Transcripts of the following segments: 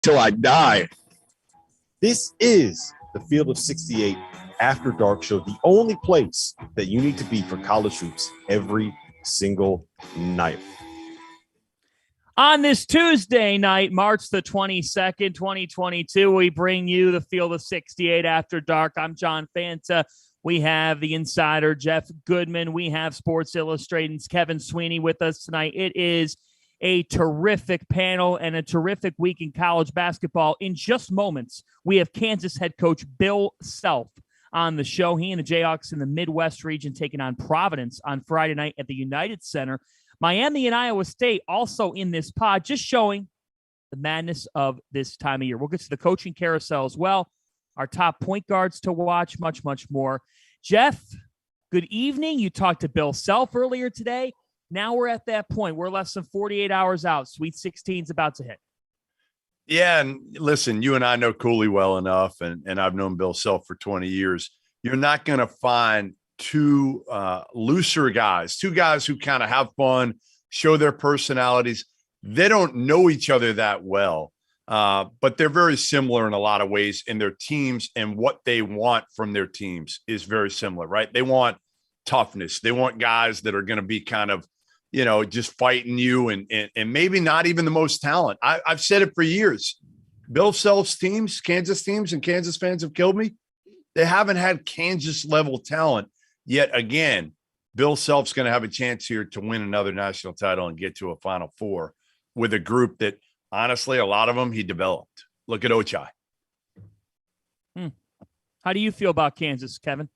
till I die. This is the Field of 68 After Dark Show, the only place that you need to be for college hoops every single night. On this Tuesday night, March the 22nd, 2022, we bring you the Field of 68 After Dark. I'm John Fanta. We have the insider, Jeff Goodman. We have Sports Illustrated's Kevin Sweeney with us tonight. It is a terrific panel and a terrific week in college basketball. In just moments, we have Kansas head coach Bill Self on the show. He and the Jayhawks in the Midwest region taking on Providence on Friday night at the United Center. Miami and Iowa State also in this pod, just showing the madness of this time of year. We'll get to the coaching carousel as well, our top point guards to watch, much, much more. Jeff, good evening. You talked to Bill Self earlier today. Now we're at that point. We're less than 48 hours out. Sweet 16 is about to hit. Yeah, and listen, you and I know Cooley well enough, and I've known Bill Self for 20 years. You're not going to find two looser guys, two guys who kind of have fun, show their personalities. They don't know each other that well, but they're very similar in a lot of ways, and their teams and what they want from their teams is very similar, right? They want toughness. They want guys that are going to be kind of, you know, just fighting you and maybe not even the most talent. I've said it for years. Bill Self's teams, Kansas teams, and Kansas fans have killed me. They haven't had Kansas level talent. Yet again, Bill Self's going to have a chance here to win another national title and get to a Final Four with a group that, honestly, a lot of them he developed. Look at Ochai. How do you feel about Kansas, Kevin?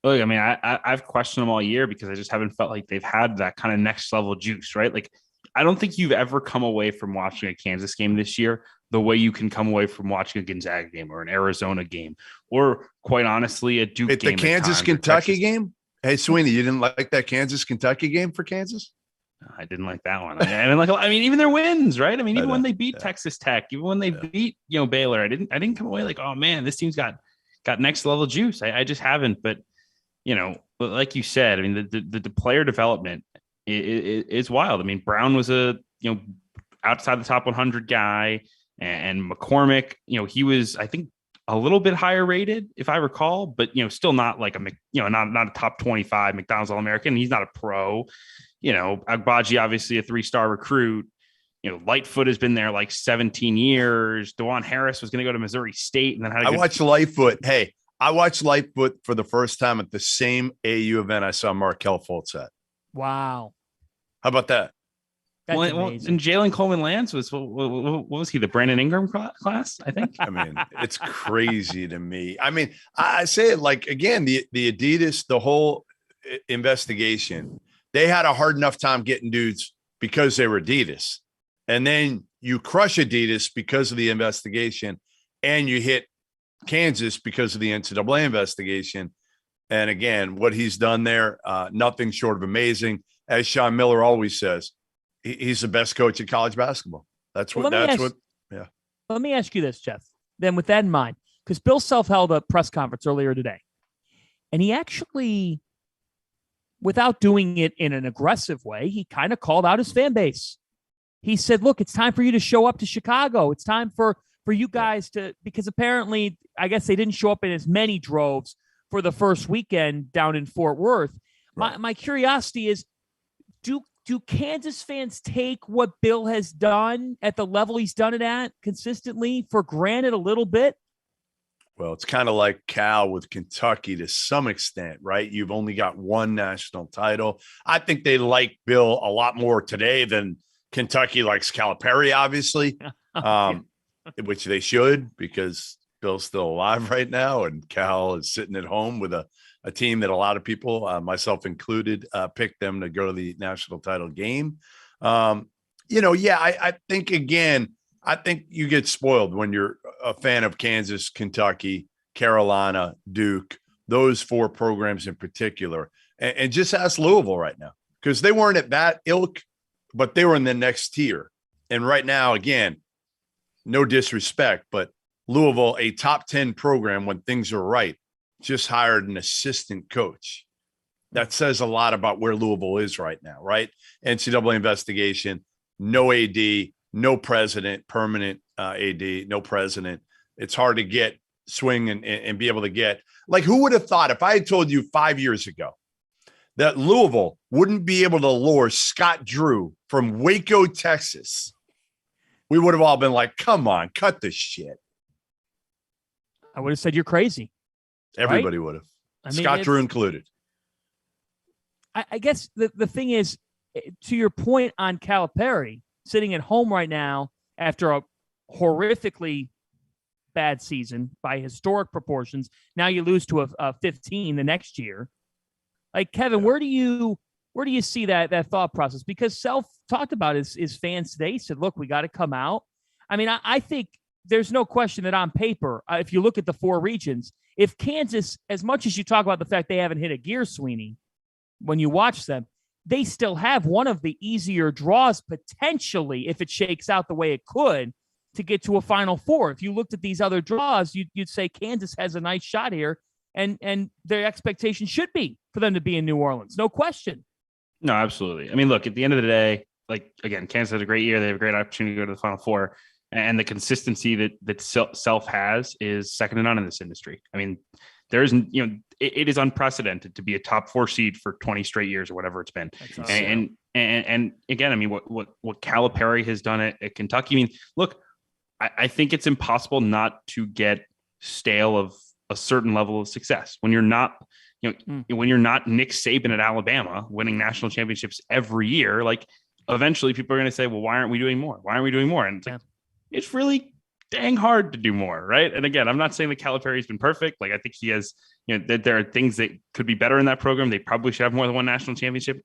Look, I mean, I've questioned them all year because I just haven't felt like they've had that kind of next level juice, right? Like, I don't think you've ever come away from watching a Kansas game this year the way you can come away from watching a Gonzaga game or an Arizona game, or quite honestly, a Duke game. The Kansas-Kentucky game? Hey, Sweeney, you didn't like that Kansas-Kentucky game for Kansas? I didn't like that one. I mean, even their wins, right? I mean, even when they beat Texas Tech, even when they beat, Baylor, I didn't come away like, oh man, this team's got next level juice. I just haven't. But like you said, I mean, the player development is wild. I mean, Brown was a outside the top 100 guy, and McCormick, he was, I think, a little bit higher rated, if I recall, but still not like not a top 25 McDonald's All-American. He's not a pro. Agbaji, obviously a 3-star recruit. Lightfoot has been there like 17 years. DeJuan Harris was going to go to Missouri State, and then I watched Lightfoot. Hey, I watched Lightfoot for the first time at the same AU event I saw Markelle Fultz at. Wow. How about that? That's amazing. And Jalen Coleman-Lance was, what was he, the Brandon Ingram class, I think? I mean, it's crazy to me. I mean, I say it like, again, the Adidas, the whole investigation, they had a hard enough time getting dudes because they were Adidas. And then you crush Adidas because of the investigation, and you hit Kansas because of the NCAA investigation. And again, what he's done there, nothing short of amazing. As Sean Miller always says, he's the best coach in college basketball. Let me ask you this, Jeff. Then with that in mind, because Bill Self held a press conference earlier today, and he actually, without doing it in an aggressive way, he kind of called out his fan base. He said, look, it's time for you to show up to Chicago. It's time for you guys to, because apparently, I guess they didn't show up in as many droves for the first weekend down in Fort Worth. Right. My curiosity is, do Kansas fans take what Bill has done at the level he's done it at consistently for granted a little bit? Well, it's kind of like Cal with Kentucky to some extent, right? You've only got one national title. I think they like Bill a lot more today than Kentucky likes Calipari, obviously, which they should, because Bill's still alive right now, and Cal is sitting at home with a team that a lot of people, myself included, picked them to go to the national title game. I think, again, I think you get spoiled when you're a fan of Kansas, Kentucky, Carolina, Duke, those four programs in particular. And just ask Louisville right now, because they weren't at that ilk, but they were in the next tier. And right now, again, no disrespect, but Louisville, a top 10 program when things are right, just hired an assistant coach. That says a lot about where Louisville is right now, right? NCAA investigation, no AD, no president, permanent AD, no president. It's hard to get swing and be able to get. Like, who would have thought if I had told you 5 years ago that Louisville wouldn't be able to lure Scott Drew from Waco, Texas? We would have all been like, come on, cut this shit. I would have said you're crazy. Everybody would have. I mean, Scott Drew included. I guess the thing is, to your point on Calipari, sitting at home right now after a horrifically bad season by historic proportions, now you lose to a 15 the next year. Like, Kevin, where do you see that thought process? Because Self talked about his fans today. He said, look, we got to come out. I mean, I think there's no question that on paper, if you look at the four regions, if Kansas, as much as you talk about the fact they haven't hit a gear, Sweeney, when you watch them, they still have one of the easier draws potentially, if it shakes out the way it could, to get to a Final Four. If you looked at these other draws, you'd say Kansas has a nice shot here, and their expectation should be for them to be in New Orleans. No question. No, absolutely. I mean, look, at the end of the day, like, again, Kansas had a gregreat year. They have a great opportunity to go to the Final Four. And the consistency that Self has is second to none in this industry. I mean, there's, it is unprecedented to be a top 4 seed for 20 straight years or whatever it's been. And again, I mean, what Calipari has done at Kentucky. I mean, look, I think it's impossible not to get stale of a certain level of success when you're not, when you're not Nick Saban at Alabama winning national championships every year. Like, eventually people are going to say, well, why aren't we doing more? Why aren't we doing more? And it's like, it's really dang hard to do more, right? And again, I'm not saying that Calipari's been perfect. Like, I think he has, that there are things that could be better in that program. They probably should have more than one national championship.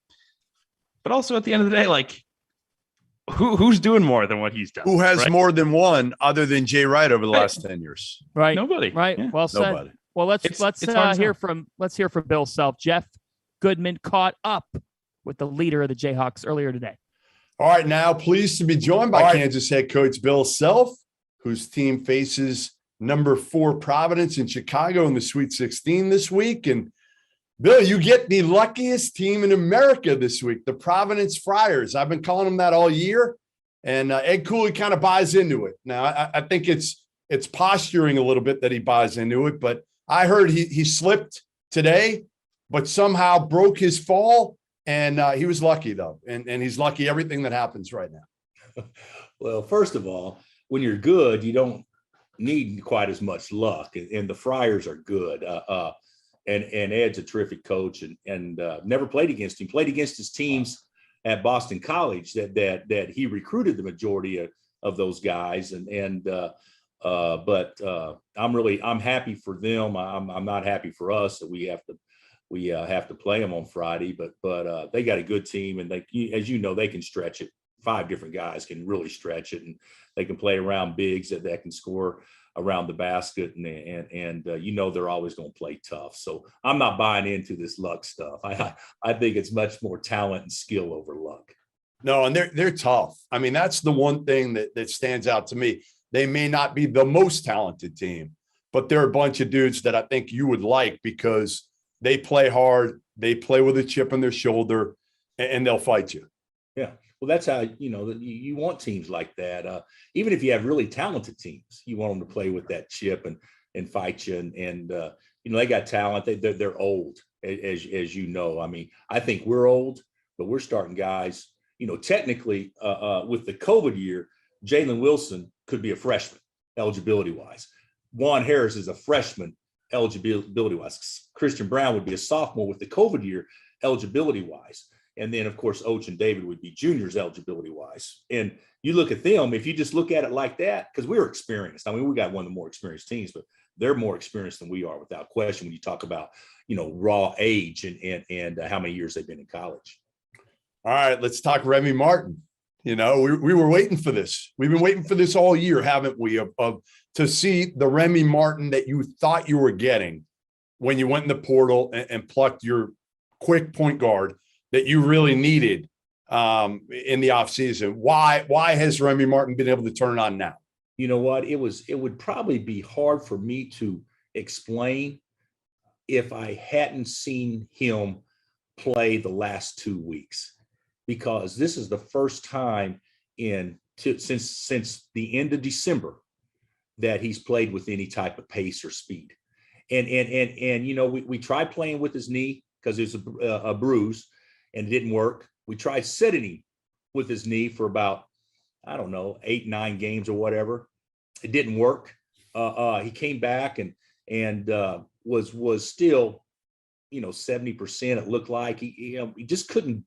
But also, at the end of the day, like, who's doing more than what he's done? Who has more than one other than Jay Wright over the last 10 years? Right. Nobody. Right. Yeah. Well said. Nobody. Well, let's hear from Bill Self. Jeff Goodman caught up with the leader of the Jayhawks earlier today. All right, now pleased to be joined by Kansas head coach Bill Self, whose team faces number 4 Providence in Chicago in the Sweet 16 this week. And Bill, you get the luckiest team in America this week, the Providence Friars. I've been calling them that all year, and Ed Cooley kind of buys into it. Now, I think it's posturing a little bit that he buys into it, but I heard he slipped today, but somehow broke his fall. And he was lucky, though, and he's lucky everything that happens right now. Well, first of all, when you're good, you don't need quite as much luck, and the Friars are good. And Ed's a terrific coach, and never played against him. Played against his teams at Boston College that he recruited the majority of those guys, but I'm happy for them. I'm not happy for us that we have to play them on Friday, but they got a good team, and as you know, they can stretch it. 5 different guys can really stretch it, and they can play around bigs that can score around the basket, and they're always going to play tough. So I'm not buying into this luck stuff. I think it's much more talent and skill over luck. No, and they're tough. I mean, that's the one thing that stands out to me. They may not be the most talented team, but they're a bunch of dudes that I think you would like because they play hard, they play with a chip on their shoulder, and they'll fight you. Yeah. Well, that's how, you want teams like that. Even if you have really talented teams, you want them to play with that chip and fight you. And they got talent. They're old, as you know. I mean, I think we're old, but we're starting guys, technically with the COVID year, Jalen Wilson could be a freshman eligibility wise. Juan Harris is a freshman eligibility wise. Christian Brown would be a sophomore with the COVID year eligibility wise. And then, of course, Oach and David would be juniors eligibility wise. And you look at them, if you just look at it like that, because we're experienced. I mean, we got one of the more experienced teams, but they're more experienced than we are without question when you talk about, raw age and how many years they've been in college. All right, let's talk Remy Martin. We were waiting for this. We've been waiting for this all year, haven't we, to see the Remy Martin that you thought you were getting when you went in the portal and plucked your quick point guard that you really needed in the offseason. Why has Remy Martin been able to turn on now? You know what? It would probably be hard for me to explain if I hadn't seen him play the last 2 weeks, because this is the first time in since the end of December that he's played with any type of pace or speed. And we tried playing with his knee because there's a bruise and it didn't work. We tried setting him with his knee for about, I don't know, 8-9 games or whatever. It didn't work. He came back and was still, 70%. It looked like he just couldn't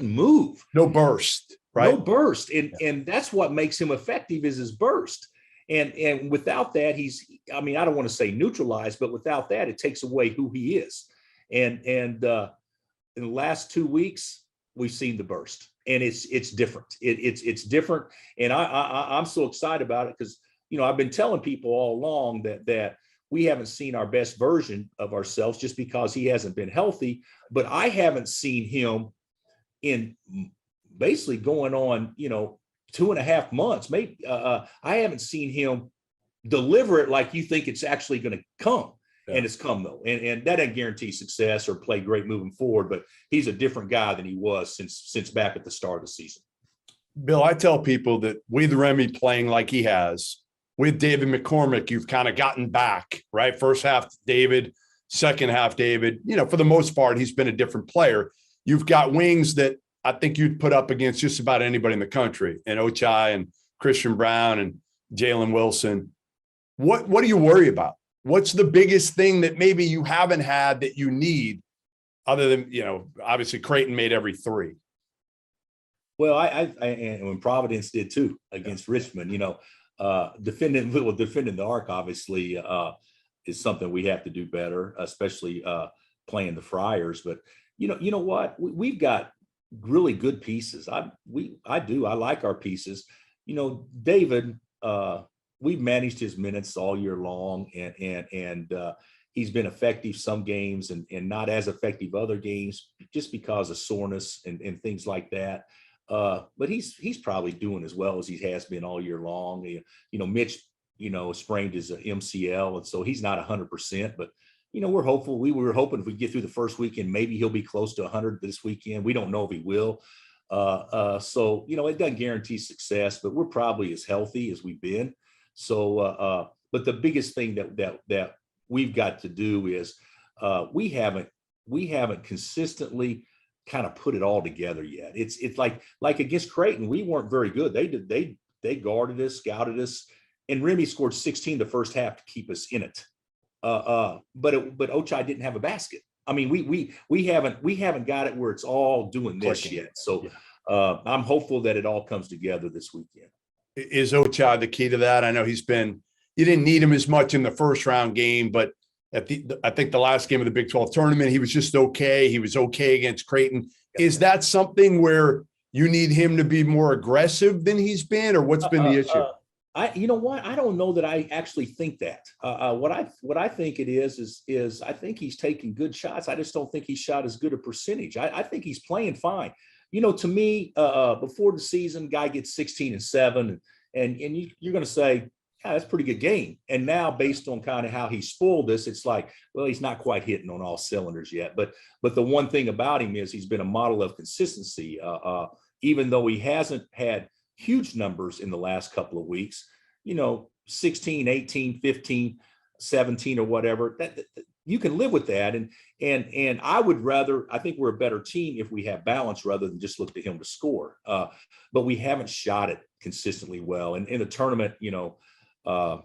move. No burst, right? No burst. And that's what makes him effective is his burst. And without that, I don't want to say neutralized, but without that, it takes away who he is. And in the last 2 weeks, we've seen the burst, and it's different. It's different. And I'm so excited about it because, I've been telling people all along that we haven't seen our best version of ourselves just because he hasn't been healthy, but I haven't seen him in basically going on, 2.5 months, maybe. I haven't seen him deliver it like you think it's actually going to come. Yeah. And it's come though. And that doesn't guarantee success or play great moving forward, but he's a different guy than he was since back at the start of the season. Bill, I tell people that with Remy playing like he has, with David McCormick, you've kind of gotten back, right? First half, David, second half, David, for the most part, he's been a different player. You've got wings that I think you'd put up against just about anybody in the country, and Ochai and Christian Brown and Jalen Wilson. What do you worry about? What's the biggest thing that maybe you haven't had that you need other than, obviously Creighton made every three? Well, and when Providence did too against Richmond, defending the arc obviously is something we have to do better, especially playing the Friars. But you know what? We've got really good pieces. I like our pieces. David, we've managed his minutes all year long, and he's been effective some games and not as effective other games just because of soreness and things like that. But he's probably doing as well as he has been all year long. Mitch, sprained his MCL, and so he's not 100%, but we're hopeful. We were hoping if we get through the first weekend, maybe he'll be close to 100 this weekend. We don't know if he will. So it doesn't guarantee success, but we're probably as healthy as we've been. So, but the biggest thing that we've got to do is we haven't consistently kind of put it all together yet. It's like against Creighton, we weren't very good. They guarded us, scouted us, and Remy scored 16 the first half to keep us in it. But Ochai didn't have a basket. I mean, we haven't got it where it's all doing this yet. So I'm hopeful that it all comes together this weekend. Is Ochai the key to that? I know you didn't need him as much in the first round game, but I think the last game of the Big 12 tournament, he was just okay. He was okay against Creighton. Is that something where you need him to be more aggressive than he's been, or what's been the issue? You know what? I don't know that I actually think that. What I think it is I think he's taking good shots. I just don't think he shot as good a percentage. I think he's playing fine. To me, before the season, guy gets 16 and 7, and you're going to say, yeah, that's a pretty good game. And now, based on kind of how he spoiled us, it's like, well, he's not quite hitting on all cylinders yet. But the one thing about him is he's been a model of consistency. Even though he hasn't had huge numbers in the last couple of weeks, 16, 18, 15, 17 or whatever, that you can live with that. And I think we're a better team if we have balance rather than just look to him to score. But we haven't shot it consistently well. And in the tournament, I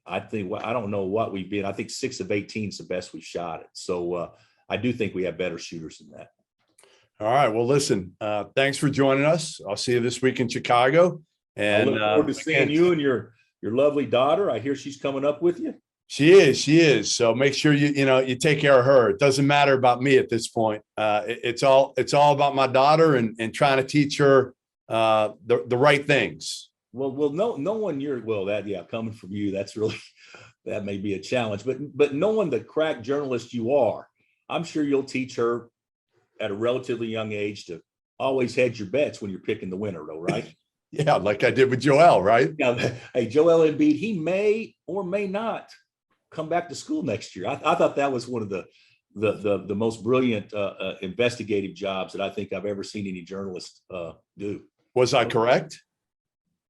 don't know what we've been. I think 6 of 18 is the best we've shot it. So I do think we have better shooters than that. All right. Well, listen, thanks for joining us. I'll see you this week in Chicago. And I look forward to seeing you and your lovely daughter. I hear she's coming up with you. She is. So make sure you take care of her. It doesn't matter about me at this point. It's all about my daughter and trying to teach her the right things. Well, no one coming from you, that may be a challenge, but knowing the crack journalist you are, I'm sure you'll teach her at a relatively young age to always hedge your bets when you're picking the winner, though, right? Yeah, like I did with Joel, right? Now, hey, Joel Embiid, he may or may not come back to school next year. I thought that was one of the most brilliant investigative jobs that I think I've ever seen any journalist do. Was I correct?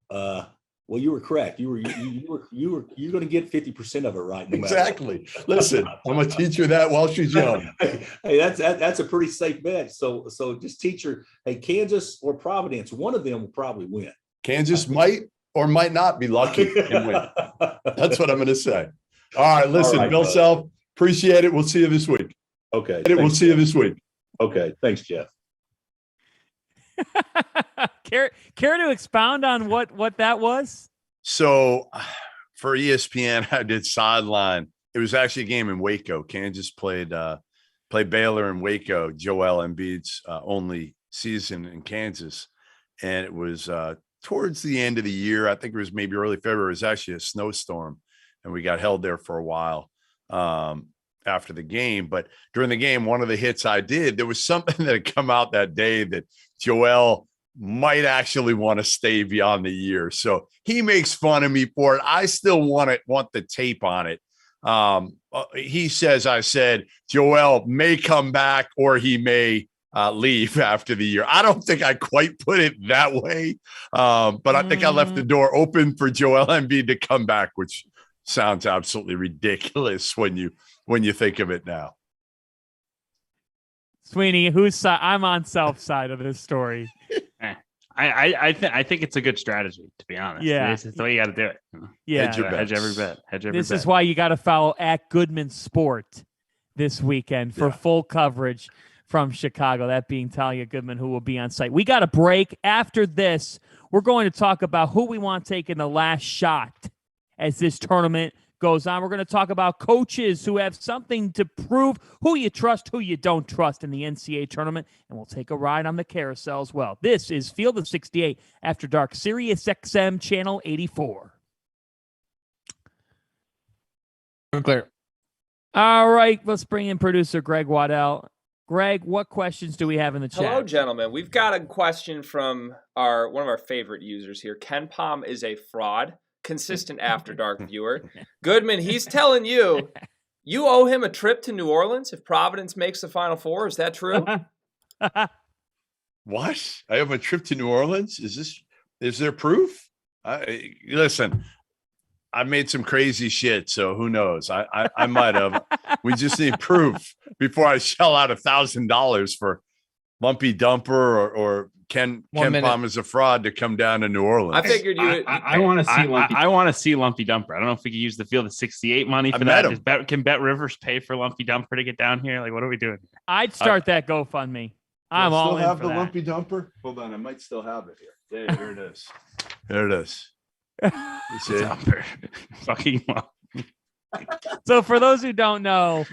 Well, you were correct. You're going to get 50% of it right. No exactly. Listen, I'm going to teach her that while she's young. Hey, that's a pretty safe bet. So just teach her. Hey, Kansas or Providence, one of them will probably win. Kansas might or might not be lucky and win. That's what I'm going to say. All right, listen, Bill Self, appreciate it. We'll see you this week. Okay, we'll see you this week. Okay, thanks, Jeff. Care to expound on what that was? So for ESPN, I did sideline. It was actually a game in Waco. Kansas played Baylor in Waco, Joel Embiid's only season in Kansas. And it was towards the end of the year. I think it was maybe early February. It was actually a snowstorm, and we got held there for a while after the game. But during the game, one of the hits I did, there was something that had come out that day that Joel might actually want to stay beyond the year. So he makes fun of me for it. I still want the tape on it. He says, I said, Joel may come back or he may leave after the year. I don't think I quite put it that way. But I think I left the door open for Joel Embiid to come back, which sounds absolutely ridiculous when you think of it now. Sweeney, whose side? I'm on Self's side of this story. I think it's a good strategy, to be honest. Yeah, it's the way you got to do it. Yeah, hedge every bet. This is why you got to follow at Goodman Sport this weekend for full coverage from Chicago. That being Talia Goodman, who will be on site. We got a break. After this, we're going to talk about who we want taking the last shot as this tournament goes on. We're going to talk about coaches who have something to prove, who you trust, who you don't trust in the NCAA tournament, and we'll take a ride on the carousel as well. This is Field of 68 After Dark, Sirius XM Channel 84. Clear. All right, let's bring in producer Greg Waddell. Greg, what questions do we have in the chat? Hello, gentlemen. We've got a question from one of our favorite users here. Ken Palm is a fraud. Consistent After Dark viewer. Goodman, he's telling you owe him a trip to New Orleans if Providence makes the Final Four. Is that true? What? I have a trip to New Orleans? Is there proof? Listen, I made some crazy shit, so who knows? I might have. We just need proof before I shell out $1,000 for Lumpy Dumper or Ken Palm is a fraud to come down to New Orleans. I figured you. I want to see Lumpy. I want to see Lumpy Dumper. I don't know if we could use the Field of 68 money for that. Can Bet Rivers pay for Lumpy Dumper to get down here? Like, what are we doing? I'd start that GoFundMe. I'm all in for that. Still have the Lumpy Dumper? Hold on, I might still have it here. Yeah, here it is. There it is. You see it? Fucking well. So for those who don't know,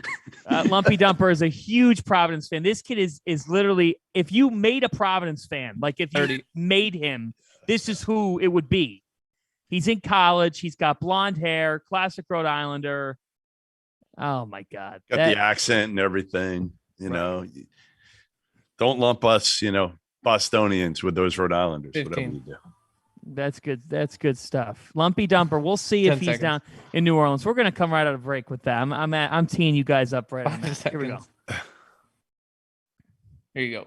Lumpy Dumper is a huge Providence fan. This kid is literally, if you made a Providence fan, like if you made him, this is who it would be. He's in college. He's got blonde hair, classic Rhode Islander. Oh my God. Got the accent and everything, you know. Don't lump us, Bostonians with those Rhode Islanders, 15. whatever you do. That's good. That's good stuff. Lumpy Dumper. We'll see if he's down in New Orleans. We're going to come right out of break with that. I'm teeing you guys up right now. Here we go. Here you go.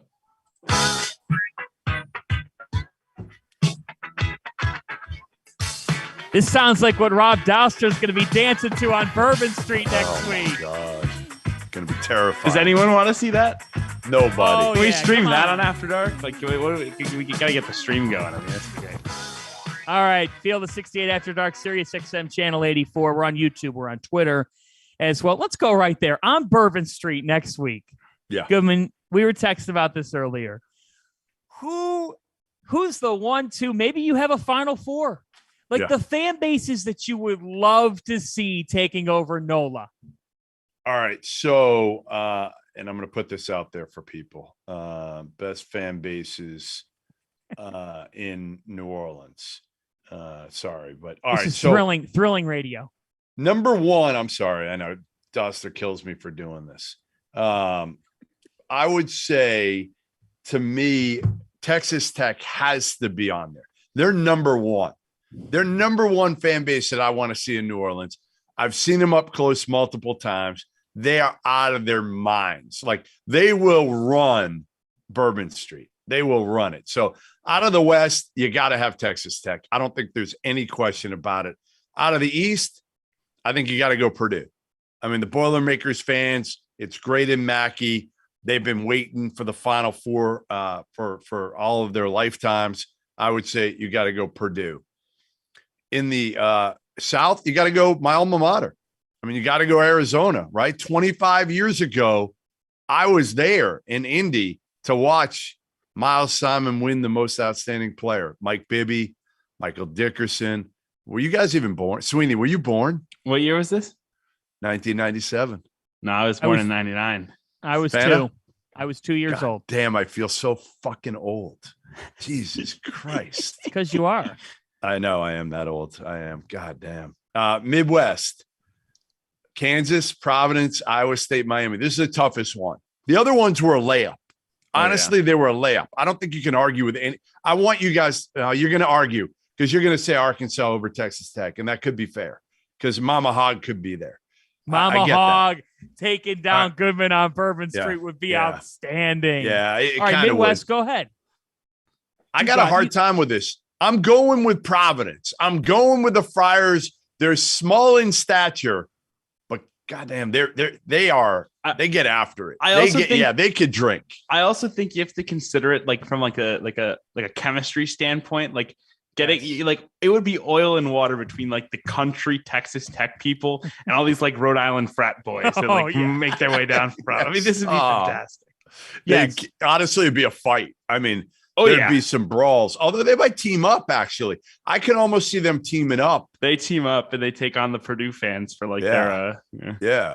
This sounds like what Rob Douster's going to be dancing to on Bourbon Street next week. Oh, God. It's going to be terrifying. Does anyone want to see that? Nobody. Oh, Can we stream that on After Dark? Like, we got to get the stream going. I mean, that's great. All right. Field of 68 After Dark, Sirius XM Channel 84. We're on YouTube. We're on Twitter as well. Let's go right there. On Bourbon Street next week. Yeah. Goodman, we were texting about this earlier. Who's the 1-2? Maybe you have a Final Four. Like the fan bases that you would love to see taking over NOLA. All right. So, and I'm going to put this out there for people. Best fan bases in New Orleans. Sorry, but all this right. Is so thrilling radio. Number one, I'm sorry. I know Duster kills me for doing this. I would say, to me, Texas Tech has to be on there. They're number one. They're number one fan base that I want to see in New Orleans. I've seen them up close multiple times. They are out of their minds. Like, they will run Bourbon Street. They will run it. So Out of the West, you got to have Texas Tech. I don't think there's any question about it. Out of the East, I think you got to go Purdue. I mean, the Boilermakers fans, it's great in Mackey. They've been waiting for the Final Four for all of their lifetimes. I would say you got to go Purdue. In the South, you got to go my alma mater. I mean, you got to go Arizona, right? 25 years ago, I was there in Indy to watch Miles Simon win the most outstanding player. Mike Bibby, Michael Dickerson. Were you guys even born? Sweeney, were you born? What year was this? 1997. No, I was born in 99. I was Fanta? 2. I was 2 years old. Damn, I feel so fucking old. Jesus Christ. Because you are. I know I am that old. I am. God damn. Midwest. Kansas, Providence, Iowa State, Miami. This is the toughest one. The other ones were a layup. Honestly, they were a layup. I don't think you can argue with any. I want you guys, you're going to argue because you're going to say Arkansas over Texas Tech, and that could be fair because Mama Hog could be there. Mama I get Hog taking down right. Goodman on Bourbon Street would be outstanding. Yeah. All right, Midwest, go ahead. I got a hard time with this. I'm going with Providence. I'm going with the Friars. They're small in stature, but goddamn, they get after it. They could drink. I also think you have to consider it like from like a chemistry standpoint, like getting like it would be oil and water between like the country Texas Tech people and all these like Rhode Island frat boys that make their way down from. I mean, this would be fantastic. Yes. Honestly, it'd be a fight. I mean, there'd be some brawls, although they might team up. Actually, I can almost see them teaming up. They team up and they take on the Purdue fans for like their.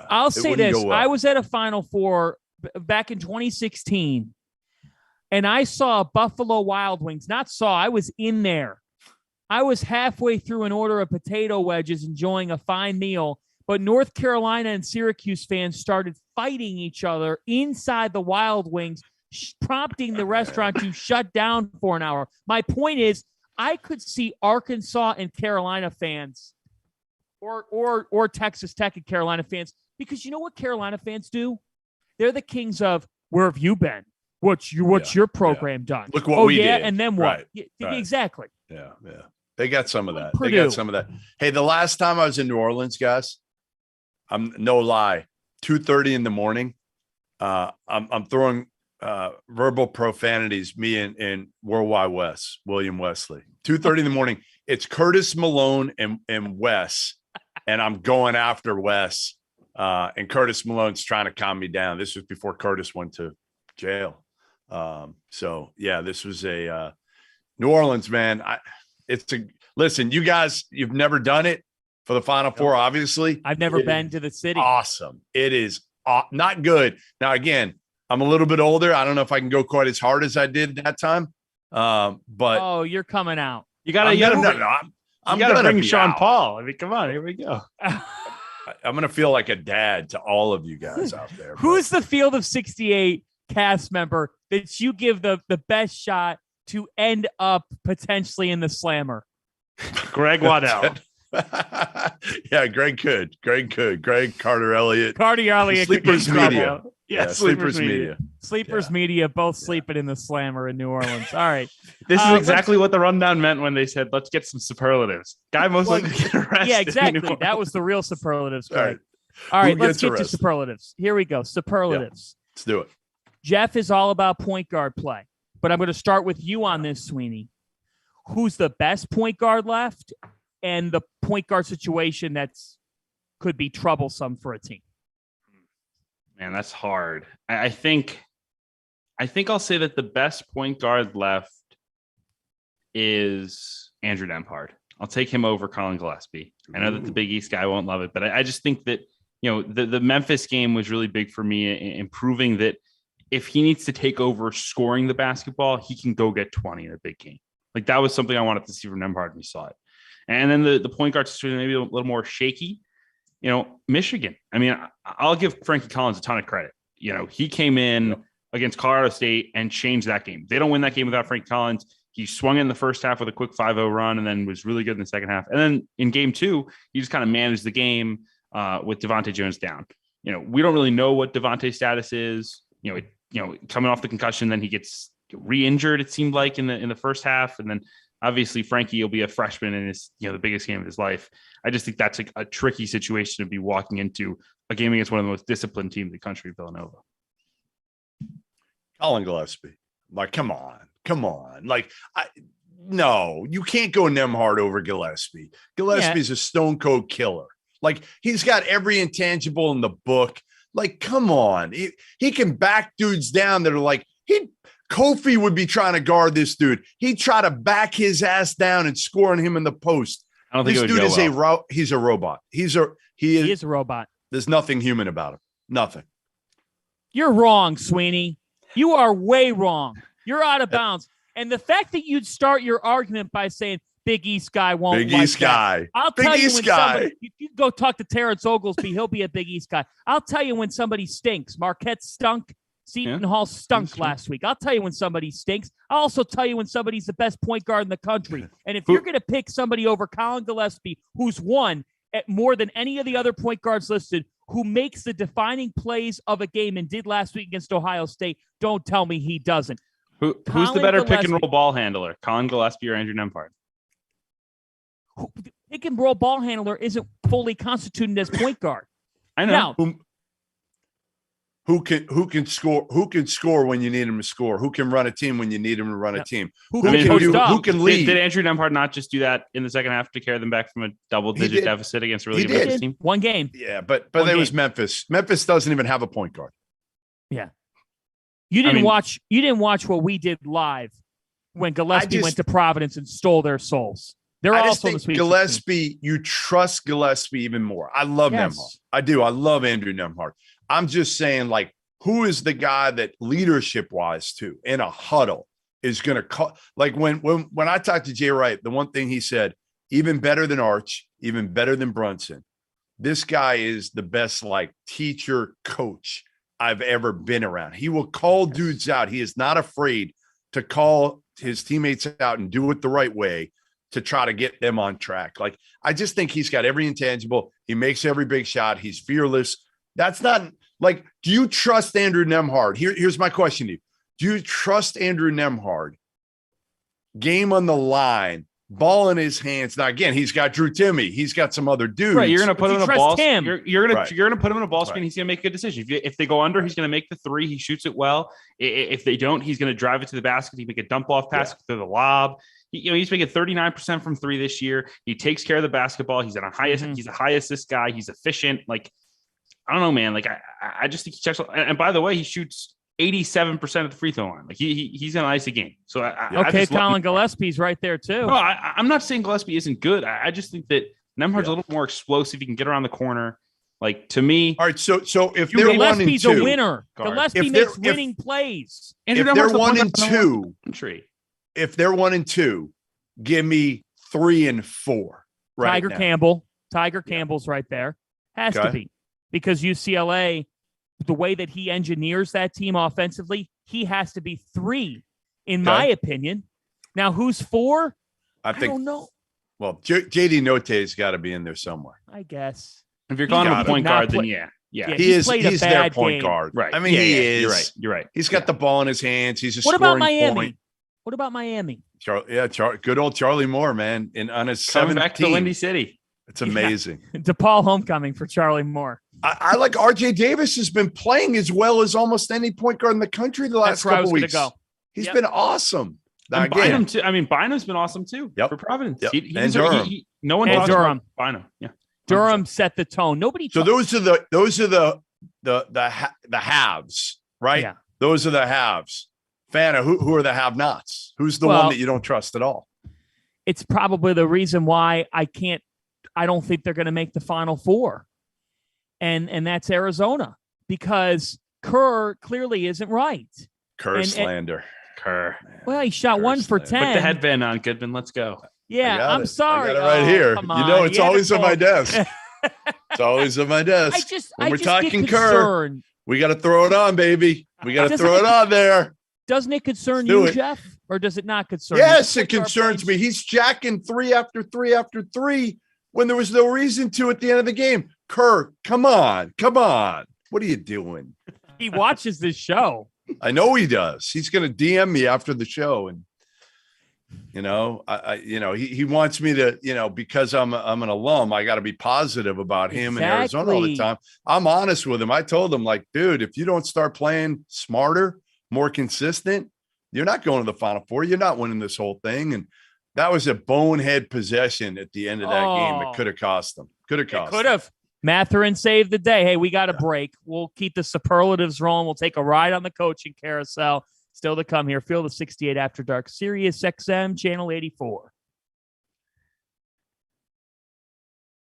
I'll say this: I was at a Final Four back in 2016, and I saw Buffalo Wild Wings. I was in there. I was halfway through an order of potato wedges, enjoying a fine meal. But North Carolina and Syracuse fans started fighting each other inside the Wild Wings, prompting the restaurant to shut down for an hour. My point is, I could see Arkansas and Carolina fans or Texas Tech and Carolina fans, because you know what Carolina fans do? They're the kings of, where have you been? What's your program done? Look what we did. And then what? Right. Exactly. Yeah. They got some of that. Purdue. They got some of that. Hey, the last time I was in New Orleans, guys, I'm no lie, 2:30 in the morning. I'm throwing verbal profanities, me and Worldwide Wes, William Wesley. 2:30 in the morning. It's Curtis Malone and Wes, and I'm going after Wes. And Curtis Malone's trying to calm me down. This was before Curtis went to jail. This was a New Orleans, man. Listen, you guys, you've never done it for the Final Four, obviously. I've never been to the city. Awesome. It is not good. Now, again, I'm a little bit older. I don't know if I can go quite as hard as I did that time. But you're coming out. You gotta bring Sean out. Paul. I mean, come on, here we go. I'm gonna feel like a dad to all of you guys out there. Who's the Field of 68 cast member that you give the best shot to end up potentially in the Slammer? Greg Waddell. Yeah, Greg could. Greg Carter Elliott. Sleepers Media. Yeah, Sleepers Media. Sleepers Media, both sleeping in the Slammer in New Orleans. All right. This is exactly what the rundown meant when they said, let's get some superlatives. Guy most likely to get arrested. Yeah, exactly. That was the real superlatives. All right, let's get to superlatives. Here we go. Superlatives. Yeah, let's do it. Jeff is all about point guard play, but I'm going to start with you on this, Sweeney. Who's the best point guard left, and the point guard situation could be troublesome for a team? Man, that's hard. I think I'll say that the best point guard left is Andrew Nembhard. I'll take him over Colin Gillespie. I know that the Big East guy won't love it, but I just think that, the Memphis game was really big for me in proving that if he needs to take over scoring the basketball, he can go get 20 in a big game. Like, that was something I wanted to see from Nembhard, and we saw it. And then the point guard situation, maybe a little more shaky. Michigan. I mean, I'll give Frankie Collins a ton of credit. He came in against Colorado State and changed that game. They don't win that game without Frankie Collins. He swung in the first half with a quick 5-0 run and then was really good in the second half. And then in game 2, he just kind of managed the game with Devontae Jones down. We don't really know what Devontae's status is. Coming off the concussion, then he gets re-injured. It seemed like in the first half, and then obviously Frankie will be a freshman in his the biggest game of his life. I just think that's a tricky situation to be walking into a game against one of the most disciplined teams in the country, Villanova. Colin Gillespie, like, come on, like no, you can't go Nembhard over Gillespie. Gillespie's a stone cold killer. Like, he's got every intangible in the book. Like, come on. He can back dudes down that are like, Kofi would be trying to guard this dude. He'd try to back his ass down and score on him in the post. I don't think this dude is he's a robot. He is a robot. There's nothing human about him. Nothing. You're wrong, Sweeney. You are way wrong. You're out of bounds. And the fact that you'd start your argument by saying Big East guy won't Big like East guy. I'll tell you when somebody, you go talk to Terrence Oglesby, he'll be a Big East guy. I'll tell you when somebody stinks. Marquette stunk. Seton Hall stunk last week. I'll tell you when somebody stinks. I'll also tell you when somebody's the best point guard in the country. And if you're going to pick somebody over Colin Gillespie, who's won at more than any of the other point guards listed, who makes the defining plays of a game and did last week against Ohio State, don't tell me he doesn't. Who's the better pick and roll ball handler, Colin Gillespie or Andrew Nembhard? Pick and roll ball handler isn't fully constituted as point guard. I know. Now, who can score when you need him to score? Who can run a team when you need him to run a team? Who can lead? Did Andrew Nembhard not just do that in the second half to carry them back from a double-digit deficit against a really good Memphis team? One game. Yeah, but it was Memphis. Memphis doesn't even have a point guard. Yeah. You didn't watch what we did live when Gillespie went to Providence and stole their souls. They're also the Sweet Gillespie, you trust Gillespie even more. I love Nembhard. I do. I love Andrew Nembhard. I'm just saying, like, who is the guy that leadership-wise, too, in a huddle is going to call? Like, when I talked to Jay Wright, the one thing he said, even better than Arch, even better than Brunson, this guy is the best, like, teacher, coach I've ever been around. He will call dudes out. He is not afraid to call his teammates out and do it the right way to try to get them on track. Like, I just think he's got every intangible. He makes every big shot. He's fearless. That's not like, do you trust Andrew Nembhard? Here's my question to you. Do you trust Andrew Nembhard? Game on the line, ball in his hands. Now, again, he's got Drew Timme. He's got some other dudes. Right, you're going to put him in a ball. You're going to put him in a ball Right. screen. He's going to make a good decision. If they go under, he's going to make the three. He shoots it well. If they don't, he's going to drive it to the basket. He make a dump off pass through the lob. He's making 39% from three this year. He takes care of the basketball. He's he's a high assist guy. He's efficient. Like, I don't know, man. Like, I just think he checks. And by the way, he shoots 87% of the free throw line. Like, he's going to ice a game. So Colin Gillespie's right there too. No, I'm not saying Gillespie isn't good. I just think that Nembhard's a little more explosive. He can get around the corner. Like, to me, all right. So if they're 1 and 2, Gillespie's a winner. Gillespie makes winning plays. If they're 1 and 2, if they're 1 and 2, give me 3 and 4. Right Tiger now. Campbell. Tiger Campbell's right there. Has to be, because UCLA, the way that he engineers that team offensively, he has to be 3, in my opinion. Now, who's 4? I don't know. Well, JD Notae's got to be in there somewhere, I guess. If you're calling him a point guard, then yeah. He's their point guard. Right. I mean, he is. You're right. He's got the ball in his hands. He's a What scoring about Miami? point. What about Miami? Good old Charlie Moore, man. On his coming 17th. back to Windy City. It's amazing. DePaul homecoming for Charlie Moore. I like RJ Davis has been playing as well as almost any point guard in the country the last couple weeks. He's been awesome. And Bynum too. I mean, Bynum's been awesome too for Providence. Yep. And Durham. No one talks about Bynum. Yeah. Durham set the tone. Nobody. So those are the haves, right? Yeah. Those are the haves. Fanta, who are the have-nots? Who's the one that you don't trust at all? It's probably the reason why I don't think they're going to make the Final Four. And that's Arizona, because Kerr clearly isn't right. Kerr slander. Kerr. Well, he shot Kerr 1 for 10. Put the headband on, Goodman. Let's go. Yeah, I'm sorry. I got it right here. You know, it's always on my desk. It's always on my desk. When we're talking Kerr, we got to throw it on, baby. We got to throw it on there. Doesn't it concern you, Jeff? Or does it not concern you? Yes, it concerns me. He's jacking 3 after 3 after 3 when there was no reason to at the end of the game. Kerr, come on. What are you doing? He watches this show. I know he does. He's going to DM me after the show, and he wants me to, because I'm an alum, I got to be positive about him in Arizona all the time. I'm honest with him. I told him, like, dude, if you don't start playing smarter, more consistent, you're not going to the Final Four. You're not winning this whole thing. And that was a bonehead possession at the end of that game that could have cost them. Could have. Mathurin saved the day. Hey, we got a break. We'll keep the superlatives rolling. We'll take a ride on the coaching carousel. Still to come here. Field of 68 After Dark, Sirius XM, Channel 84.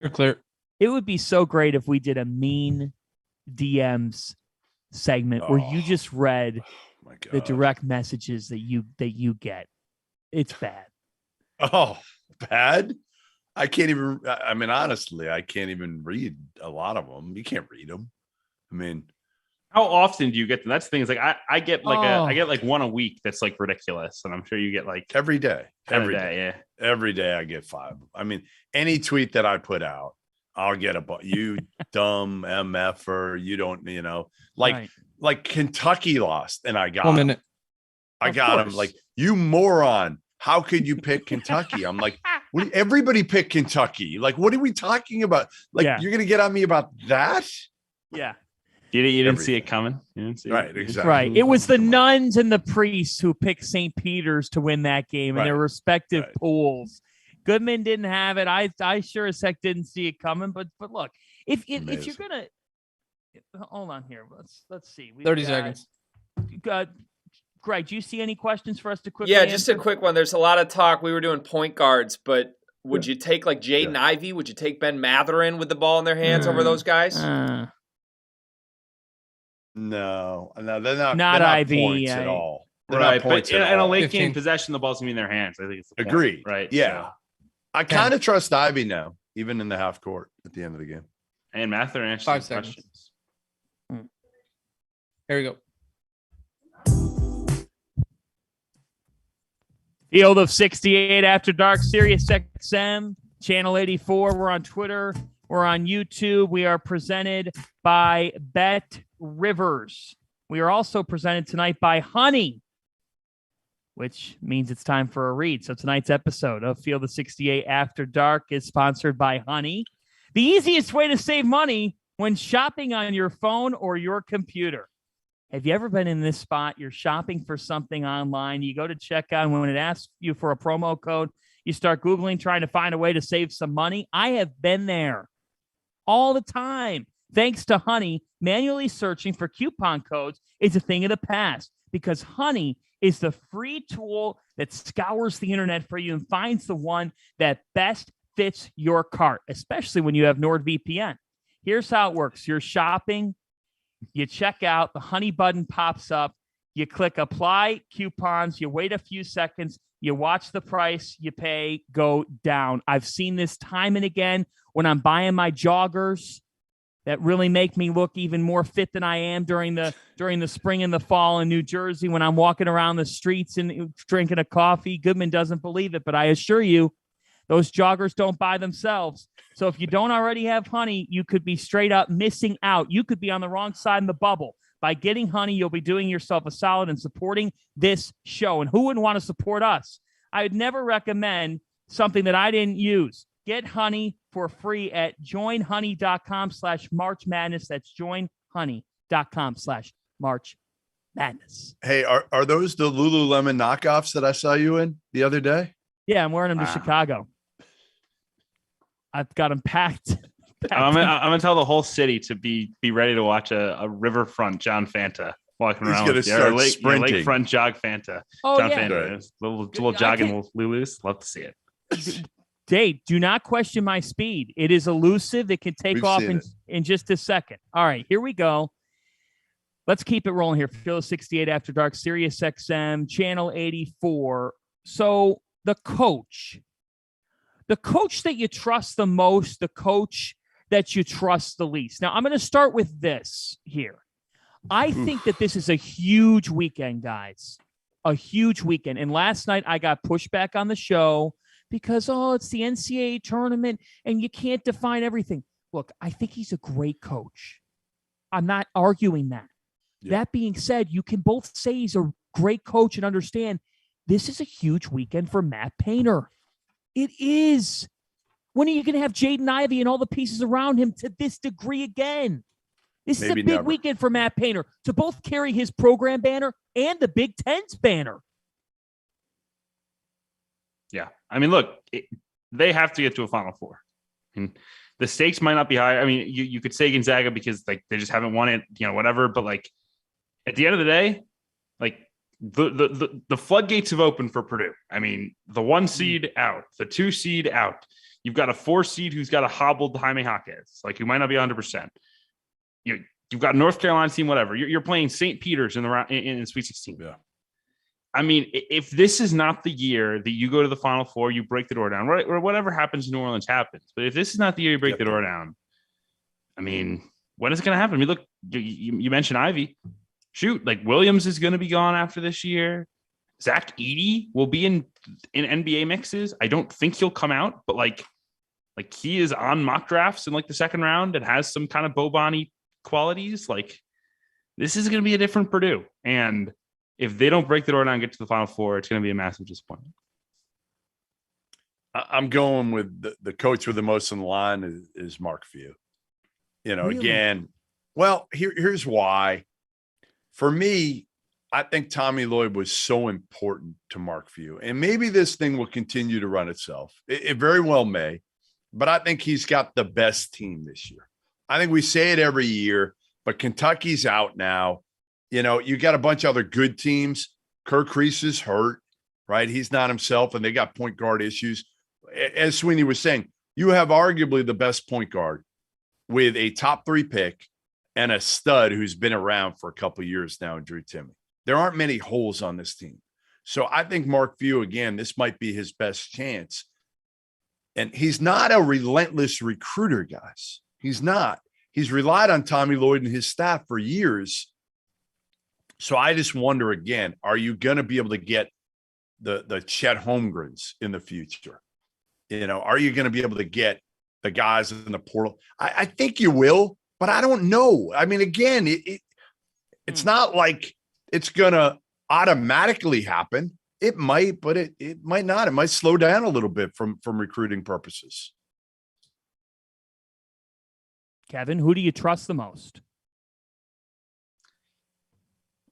You're clear. It would be so great if we did a mean DMs segment where you just read the direct messages that you get. It's bad. Oh, bad? I can't even. I mean, honestly, I can't even read a lot of them. You can't read them. I mean. How often do you get them? That's the thing. Is like I get like one a week. That's like ridiculous, and I'm sure you get like every day. Every day, yeah. Every day I get 5. I mean, any tweet that I put out, I'll get you dumb MFer. You don't, like Kentucky lost, and I got 1 minute. I got him. Like, you moron. How could you pick Kentucky? I'm like, everybody picked Kentucky. Like, what are we talking about? Like, You're gonna get on me about that? Yeah. You didn't see it coming. You didn't see right, it. Exactly. Right. It was the nuns and the priests who picked St. Peter's to win that game in their respective pools. Goodman didn't have it. I sure as heck didn't see it coming. But look, if you're gonna hold on here, let's see. 30 seconds. Greg, do you see any questions for us to quickly? Yeah, just a quick one. There's a lot of talk. We were doing point guards, but would you take like Jaden Ivey? Would you take Ben Mathurin with the ball in their hands over those guys? No, they're not Ivy points at all. They're right, not points but in a late 15. game possession, the ball's gonna be in their hands. I think it's the agreed. Point, right? Yeah, so. I kind of trust Ivy now, even in the half court at the end of the game. And Mathurin answered 5 seconds. questions. Here we go. Field of 68 After Dark, Sirius XM, Channel 84. We're on Twitter. We're on YouTube. We are presented by Bet Rivers. We are also presented tonight by Honey, which means it's time for a read. So tonight's episode of Field of 68 After Dark is sponsored by Honey. The easiest way to save money when shopping on your phone or your computer. Have you ever been in this spot? You're shopping for something online. You go to checkout, and when it asks you for a promo code, you start Googling, trying to find a way to save some money. I have been there all the time. Thanks to Honey, manually searching for coupon codes is a thing of the past because Honey is the free tool that scours the internet for you and finds the one that best fits your cart, especially when you have NordVPN. Here's how it works. You're shopping. You check out, the Honey button pops up, you click apply coupons, you wait a few seconds, you watch the price, you pay, go down. I've seen this time and again when I'm buying my joggers that really make me look even more fit than I am during the spring and the fall in New Jersey when I'm walking around the streets and drinking a coffee. Goodman doesn't believe it, but I assure you, those joggers don't buy themselves. So if you don't already have Honey, you could be straight up missing out. You could be on the wrong side of the bubble. By getting Honey, you'll be doing yourself a solid and supporting this show. And who wouldn't want to support us? I would never recommend something that I didn't use. Get Honey for free at joinhoney.com/March Madness. That's joinhoney.com/March Madness. Hey, are those the Lululemon knockoffs that I saw you in the other day? Yeah, I'm wearing them to Chicago. I've got them packed. I'm gonna tell the whole city to be ready to watch a riverfront John Fanta walking He's around. Gonna start sprinting. Lakefront jog Fanta. Oh, John yeah. Fanta. Little jogging Lulus. Love to see it. Dave, do not question my speed. It is elusive. It can take off in just a second. All right, here we go. Let's keep it rolling here. Field 68 After Dark, Sirius XM, Channel 84. So the coach that you trust the most, the coach that you trust the least. Now, I'm going to start with this here. I think that this is a huge weekend, guys. A huge weekend. And last night I got pushback on the show because, it's the NCAA tournament and you can't define everything. Look, I think he's a great coach. I'm not arguing that. Yeah. That being said, you can both say he's a great coach and understand this is a huge weekend for Matt Painter. It is. When are you going to have Jaden Ivey and all the pieces around him to this degree again? This is a big weekend for Matt Painter to both carry his program banner and the Big Ten's banner. Yeah. I mean, look, they have to get to a Final Four. And the stakes might not be high. I mean, you could say Gonzaga because like they just haven't won it, whatever. But like at the end of the day, like the floodgates have opened for Purdue. I mean, the 1 seed out, the 2 seed out. You've got a 4 seed who's got a hobbled Jaime Jaquez, like who might not be 100%. You've got North Carolina team, whatever. You're playing St. Peter's in the round in Sweet 16. Yeah. I mean, if this is not the year that you go to the Final Four, you break the door down, right? Or whatever happens in New Orleans happens. But if this is not the year you break the door down, I mean, when is it going to happen? I mean, look, you mentioned Ivy. Shoot, like Williams is going to be gone after this year. Zach Edey will be in NBA mixes. I don't think he'll come out, but like he is on mock drafts in like the second round and has some kind of Boban-y qualities. Like this is going to be a different Purdue. And if they don't break the door down and get to the Final Four, it's going to be a massive disappointment. I'm going with the coach with the most on the line is Mark Few. Really? Again, well, here's why. For me, I think Tommy Lloyd was so important to Mark Few. And maybe this thing will continue to run itself. It very well may. But I think he's got the best team this year. I think we say it every year, but Kentucky's out now. You got a bunch of other good teams. Kirk Reese is hurt, right? He's not himself, and they got point guard issues. As Sweeney was saying, you have arguably the best point guard with a top 3 pick and a stud who's been around for a couple of years now in Drew Timme. There aren't many holes on this team. So I think Mark Few, again, this might be his best chance. And he's not a relentless recruiter, guys. He's not. He's relied on Tommy Lloyd and his staff for years. So I just wonder again, are you going to be able to get the Chet Holmgrens in the future? Are you going to be able to get the guys in the portal? I think you will, but I don't know. I mean, again, it's not like it's going to automatically happen. It might, but it might not. It might slow down a little bit from recruiting purposes. Kevin, who do you trust the most?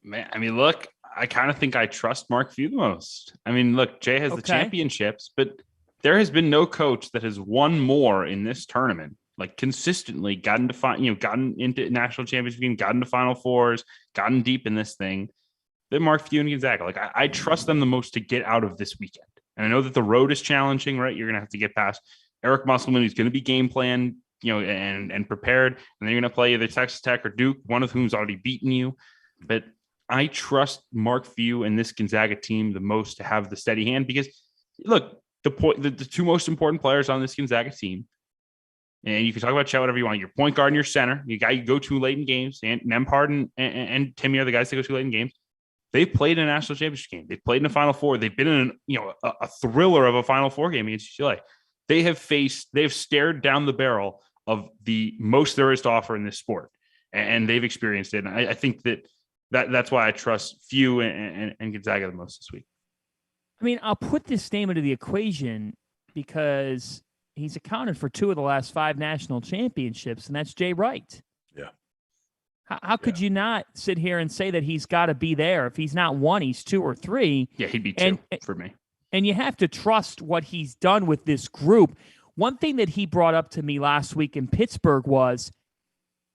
Man, I mean, look, I kind of think I trust Mark Few the most. I mean, look, Jay has the championships, but there has been no coach that has won more in this tournament, like consistently gotten into national championship game, gotten to Final Fours, gotten deep in this thing. Than Mark Few and Gonzaga. Like I trust them the most to get out of this weekend. And I know that the road is challenging, right? You're going to have to get past Eric Musselman, who's going to be game plan, and prepared. And then you're going to play either Texas Tech or Duke, one of whom's already beaten you. But I trust Mark Few and this Gonzaga team the most to have the steady hand because, look, the 2 most important players on this Gonzaga team, and you can talk about Chet whatever you want. Your point guard and your center, you guy you go to late in games, and Nembhard and Timme are the guys that go to late in games. They've played in a national championship game. They've played in a Final Four. They've been in a thriller of a Final Four game against UCLA. They've stared down the barrel of the most there is to offer in this sport, and they've experienced it. And I think that's why I trust Few and Gonzaga the most this week. I mean, I'll put this name into the equation because he's accounted for 2 of the last 5 national championships, and that's Jay Wright. Yeah. How could you not sit here and say that he's got to be there? If he's not 1, he's 2 or 3. Yeah, he'd be 2 for me. And you have to trust what he's done with this group. One thing that he brought up to me last week in Pittsburgh was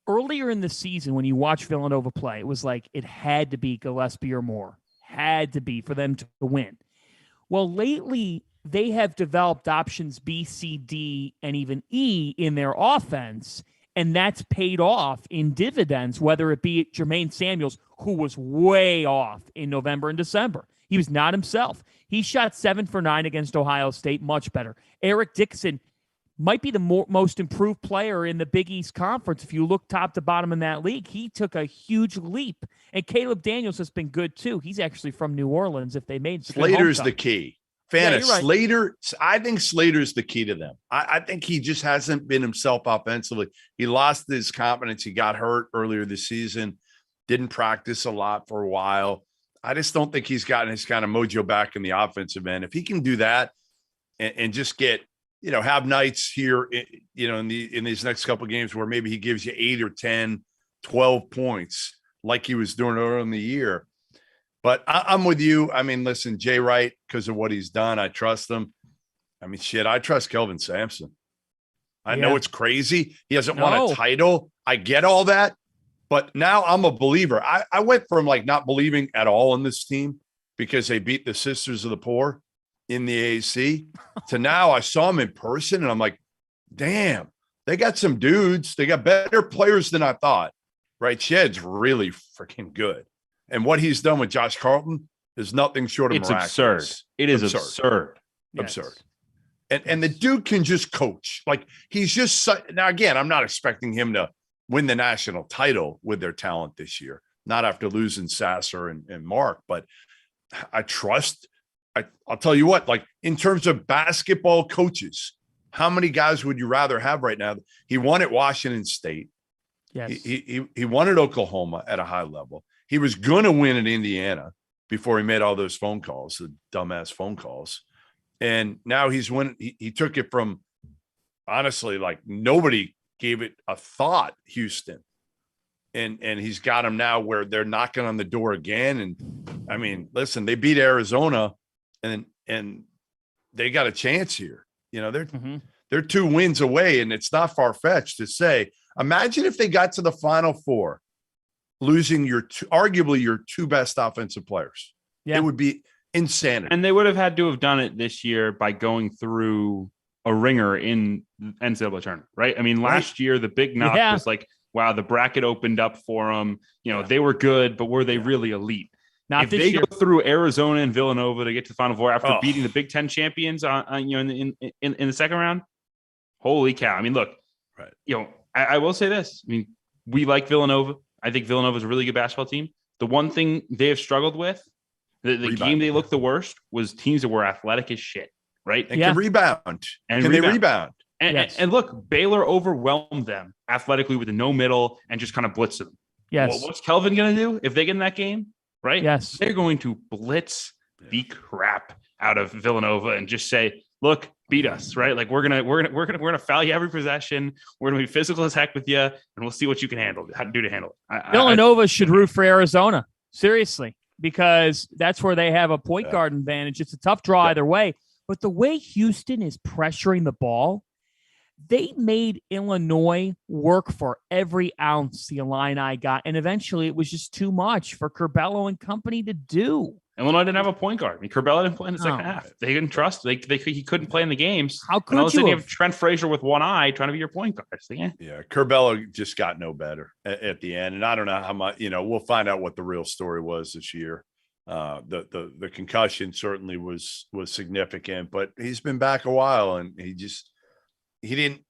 earlier in the season when you watch Villanova play, it was like it had to be Gillespie or Moore. Had to be for them to win. Well, lately, they have developed options B, C, D, and even E in their offense. And that's paid off in dividends, whether it be Jermaine Samuels, who was way off in November and December. He was not himself. He shot 7 for 9 against Ohio State, much better. Eric Dixon might be the most improved player in the Big East Conference. If you look top to bottom in that league, he took a huge leap. And Caleb Daniels has been good, too. He's actually from New Orleans. If they made Slater's the key. Fanta, right. Slater, I think Slater's the key to them. I think he just hasn't been himself offensively. He lost his confidence. He got hurt earlier this season. didn't practice a lot for a while. I just don't think he's gotten his kind of mojo back in the offensive end. If he can do that and just get, have nights here, in these next couple of games where maybe he gives you 8 or 10, 12 points like he was doing earlier in the year. But I'm with you. I mean, listen, Jay Wright, because of what he's done, I trust him. I mean, I trust Kelvin Sampson. I know it's crazy. He hasn't won a title. I get all that. But now I'm a believer. I went from like not believing at all in this team because they beat the Sisters of the Poor in the AAC to now I saw them in person and I'm like, damn, they got some dudes. They got better players than I thought. Right? Shed's really freaking good. And what he's done with Josh Carlton is nothing short of miraculous. Absurd. It is absurd. Yes. Absurd. And the dude can just coach. Like he's just now again, I'm not expecting him to win the national title with their talent this year, not after losing Sasser and Mark, but I trust. I'll tell you what, like in terms of basketball coaches, how many guys would you rather have right now? He won at Washington State. Yes. He won at Oklahoma at a high level. He was going to win at Indiana before he made all those phone calls, the dumbass phone calls. And now he's winning. He took it from, honestly, like nobody gave it a thought, Houston. And he's got them now where they're knocking on the door again. And I mean, listen, they beat Arizona and they got a chance here. They're 2 wins away, and it's not far-fetched to say, imagine if they got to the Final Four, losing arguably your 2 best offensive players. Yeah. It would be insanity. And they would have had to have done it this year by going through a ringer in NCAA tournament, right? I mean, last year, the big knock was like, wow, the bracket opened up for them. They were good, but were they really elite? Now, if they go through Arizona and Villanova to get to the Final Four after beating the Big Ten champions in the second round, holy cow. I mean, look, I will say this. I mean, we like Villanova. I think Villanova is a really good basketball team. The one thing they have struggled with, the game they looked the worst, was teams that were athletic as shit, right? And can rebound. Can they rebound? And look, Baylor overwhelmed them athletically with a no middle and just kind of blitzed them. Yes. Well, what's Kelvin going to do if they get in that game? Right? Yes. They're going to blitz the crap out of Villanova and just say, look, beat us, right? Like we're gonna foul you every possession. We're gonna be physical as heck with you, and we'll see what you can handle it. Villanova should root for Arizona, seriously, because that's where they have a point guard advantage. It's a tough draw either way, but the way Houston is pressuring the ball, they made Illinois work for every ounce the Illini got, and eventually it was just too much for Curbelo and company to do. Illinois didn't have a point guard. I mean, Curbelo didn't play in the second half. They didn't trust. He couldn't play in the games. How could you have Trent Frazier with one eye trying to be your point guard? So, Curbelo just got no better at the end, and I don't know how much. We'll find out what the real story was this year. The concussion certainly was significant, but he's been back a while, and he didn't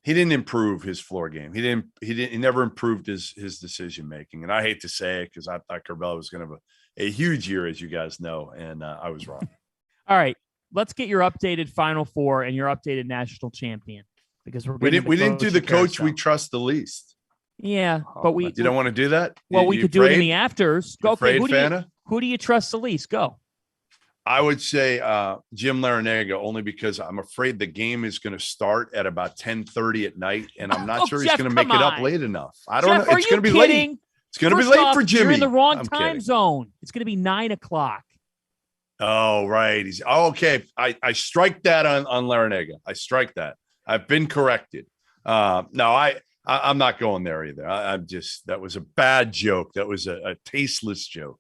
improve his floor game. He never improved his decision making. And I hate to say it because I thought Curbelo was going to have a huge year, as you guys know, and I was wrong. All right, let's get your updated Final Four and your updated national champion, because we didn't do the coach we trust the least. Yeah, but you don't want to do that. Well, we could do it in the afters. Go, okay. Who do you trust the least? Go. I would say Jim Larinaga, only because I'm afraid the game is going to start at about 10:30 at night, and I'm not sure he's going to make it up late enough. I don't know. It's going to be late. It's going to be late for Jimmy. You're in the wrong time zone. It's going to be 9:00. Oh, right. Okay. I strike that on Larinaga. I strike that. I've been corrected. No, I'm not going there either. That was a bad joke. That was a tasteless joke.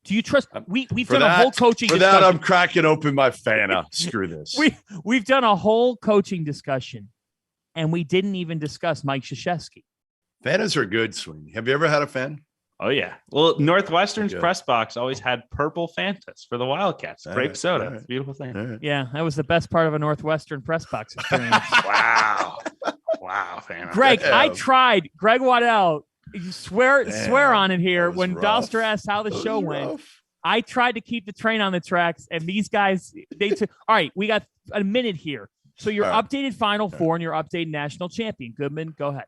Do you trust? We've done a whole coaching discussion. For that, I'm cracking open my Fanta. Screw this. We've done a whole coaching discussion, and we didn't even discuss Mike Krzyzewski. Fantas are good, Sweeney. Have you ever had a Fanta? Oh, yeah. Well, Northwestern's press box always had purple Fantas for the Wildcats. Grape soda. It's a beautiful thing. Right. Yeah, that was the best part of a Northwestern press box experience. Wow, Fanta. Greg, I tried. Greg Waddell. You swear on it here. When Doster asked how the show went, I tried to keep the train on the tracks, and these guys, they took. All right, we got a minute here. So your updated Final Four and your updated national champion. Goodman, go ahead.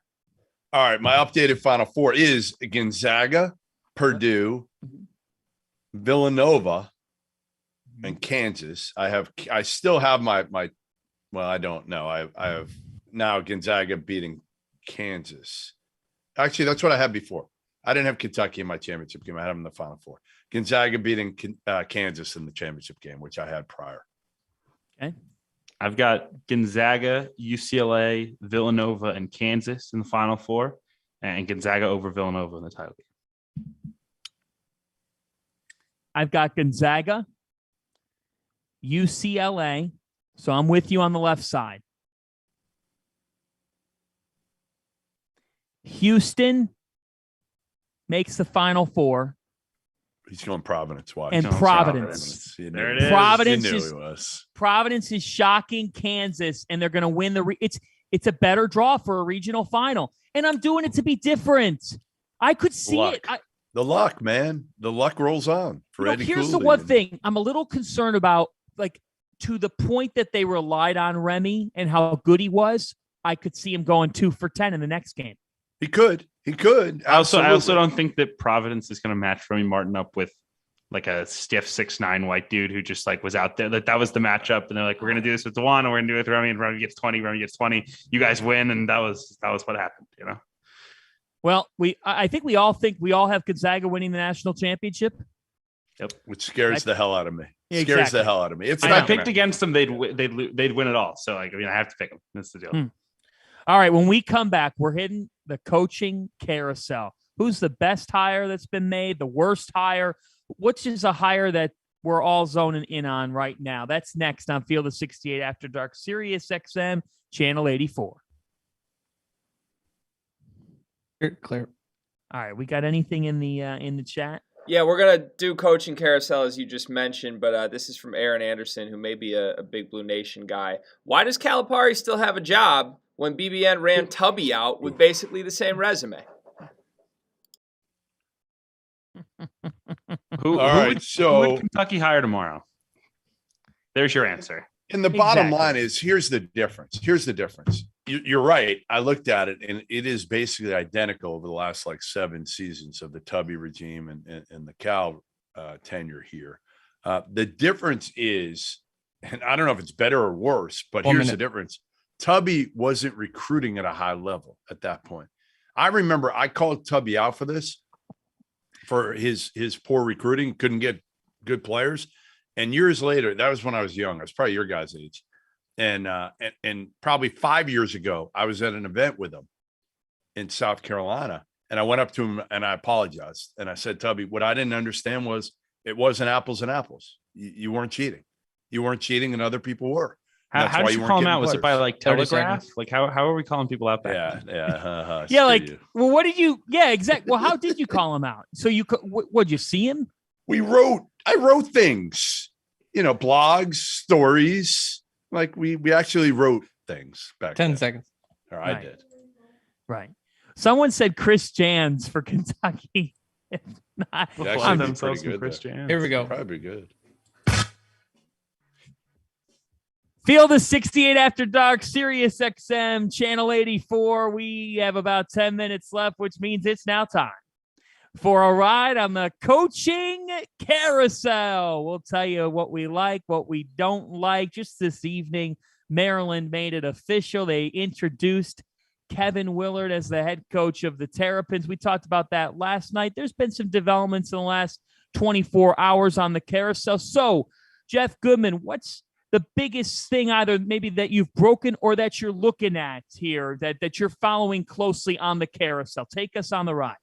All right, my updated Final Four is Gonzaga, Purdue, Villanova, and Kansas. I still have my well, I don't know. I have now Gonzaga beating Kansas. Actually, that's what I had before. I didn't have Kentucky in my championship game. I had them in the Final Four. Gonzaga beating Kansas in the championship game, which I had prior. Okay. I've got Gonzaga, UCLA, Villanova, and Kansas in the Final Four, and Gonzaga over Villanova in the title game. I've got Gonzaga, UCLA. So I'm with you on the left side. Houston makes the Final Four. He's going Providence. Why? And Providence. There it is. Providence is shocking Kansas, and they're going to win it's a better draw for a regional final. And I'm doing it to be different. I could see it. The luck, man. The luck rolls on for Eddie Here's Cooley. the one thing I'm a little concerned about, like, to the point that they relied on Remy and how good he was. I could see him going 2 for 10 in the next game. He could. I also don't think that Providence is going to match Remy Martin up with like a stiff 6'9" white dude who just like was out there. That was the matchup, and they're like, we're going to do this with Dewan, and we're going to do it with Remy, and Remy gets 20. Remy gets 20. You guys win, and that was what happened. You know. Well, I think we all have Gonzaga winning the national championship. Yep, which scares the hell out of me. Exactly. Scares the hell out of me. If I picked against them, they'd win it all. So like, I mean, I have to pick them. That's the deal. All right, when we come back, we're hitting the coaching carousel. Who's the best hire that's been made? The worst hire? Which is a hire that we're all zoning in on right now? That's next on Field of 68 After Dark, Sirius XM, Channel 84. Clear. All right, we got anything in the chat? Yeah, we're going to do coaching carousel, as you just mentioned, but this is from Aaron Anderson, who may be a Big Blue Nation guy. Why does Calipari still have a job when BBN ran Tubby out with basically the same resume? Who would Kentucky hire tomorrow? There's your answer. And the bottom line is, here's the difference. You're right. I looked at it, and it is basically identical over the last like 7 seasons of the Tubby regime and the Cal tenure here. The difference is, and I don't know if it's better or worse, but here's the difference. Tubby wasn't recruiting at a high level at that point. I remember I called Tubby out for this, for his poor recruiting, couldn't get good players. And years later, that was when I was young. I was probably your guys' age. And probably 5 years ago, I was at an event with him in South Carolina. And I went up to him and I apologized. And I said, Tubby, what I didn't understand was it wasn't apples and apples. You weren't cheating. You weren't cheating and other people were. How did you call him out? Was it by like telegraph? Like how are we calling people out back then? Yeah. Like, well, what did you? Yeah, exactly. Well, how did you call him out? So would you see him? I wrote things, blogs, stories. Like we actually wrote things back 10 then. seconds. Or I did. Right. Someone said Chris Jans for Kentucky. If not, Here we go. Probably good. Field of 68 After Dark, Sirius XM, Channel 84. We have about 10 minutes left, which means it's now time for a ride on the coaching carousel. We'll tell you what we like, what we don't like. Just this evening, Maryland made it official. They introduced Kevin Willard as the head coach of the Terrapins. We talked about that last night. There's been some developments in the last 24 hours on the carousel. So, Jeff Goodman, what's the biggest thing either maybe that you've broken or that you're looking at here that you're following closely on the carousel? Take us on the ride.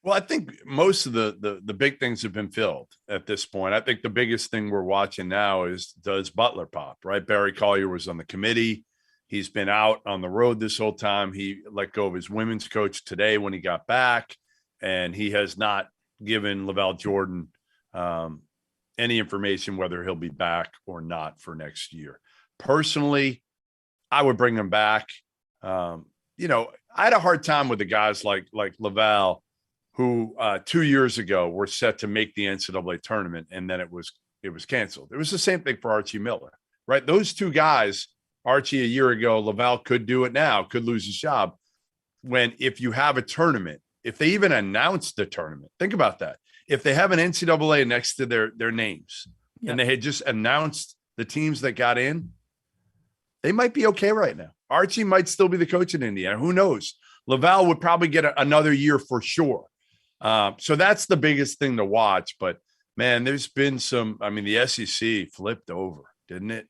Well, I think most of the big things have been filled at this point. I think the biggest thing we're watching now is, does Butler pop, right? Barry Collier was on the committee. He's been out on the road this whole time. He let go of his women's coach today when he got back, and he has not given Lavelle Jordan any information whether he'll be back or not for next year. Personally, I would bring him back. I had a hard time with the guys like Lavelle, who 2 years ago were set to make the NCAA tournament, and then it was canceled. It was the same thing for Archie Miller, right? Those two guys, Archie a year ago, Lavelle could do it now, could lose his job. If you have a tournament if they even announced the tournament, think about that. If they have an NCAA next to their names and they had just announced the teams that got in, they might be okay right now. Archie might still be the coach in Indiana. Who knows? Laval would probably get another year for sure. So that's the biggest thing to watch. But, man, there's been some – the SEC flipped over, didn't it?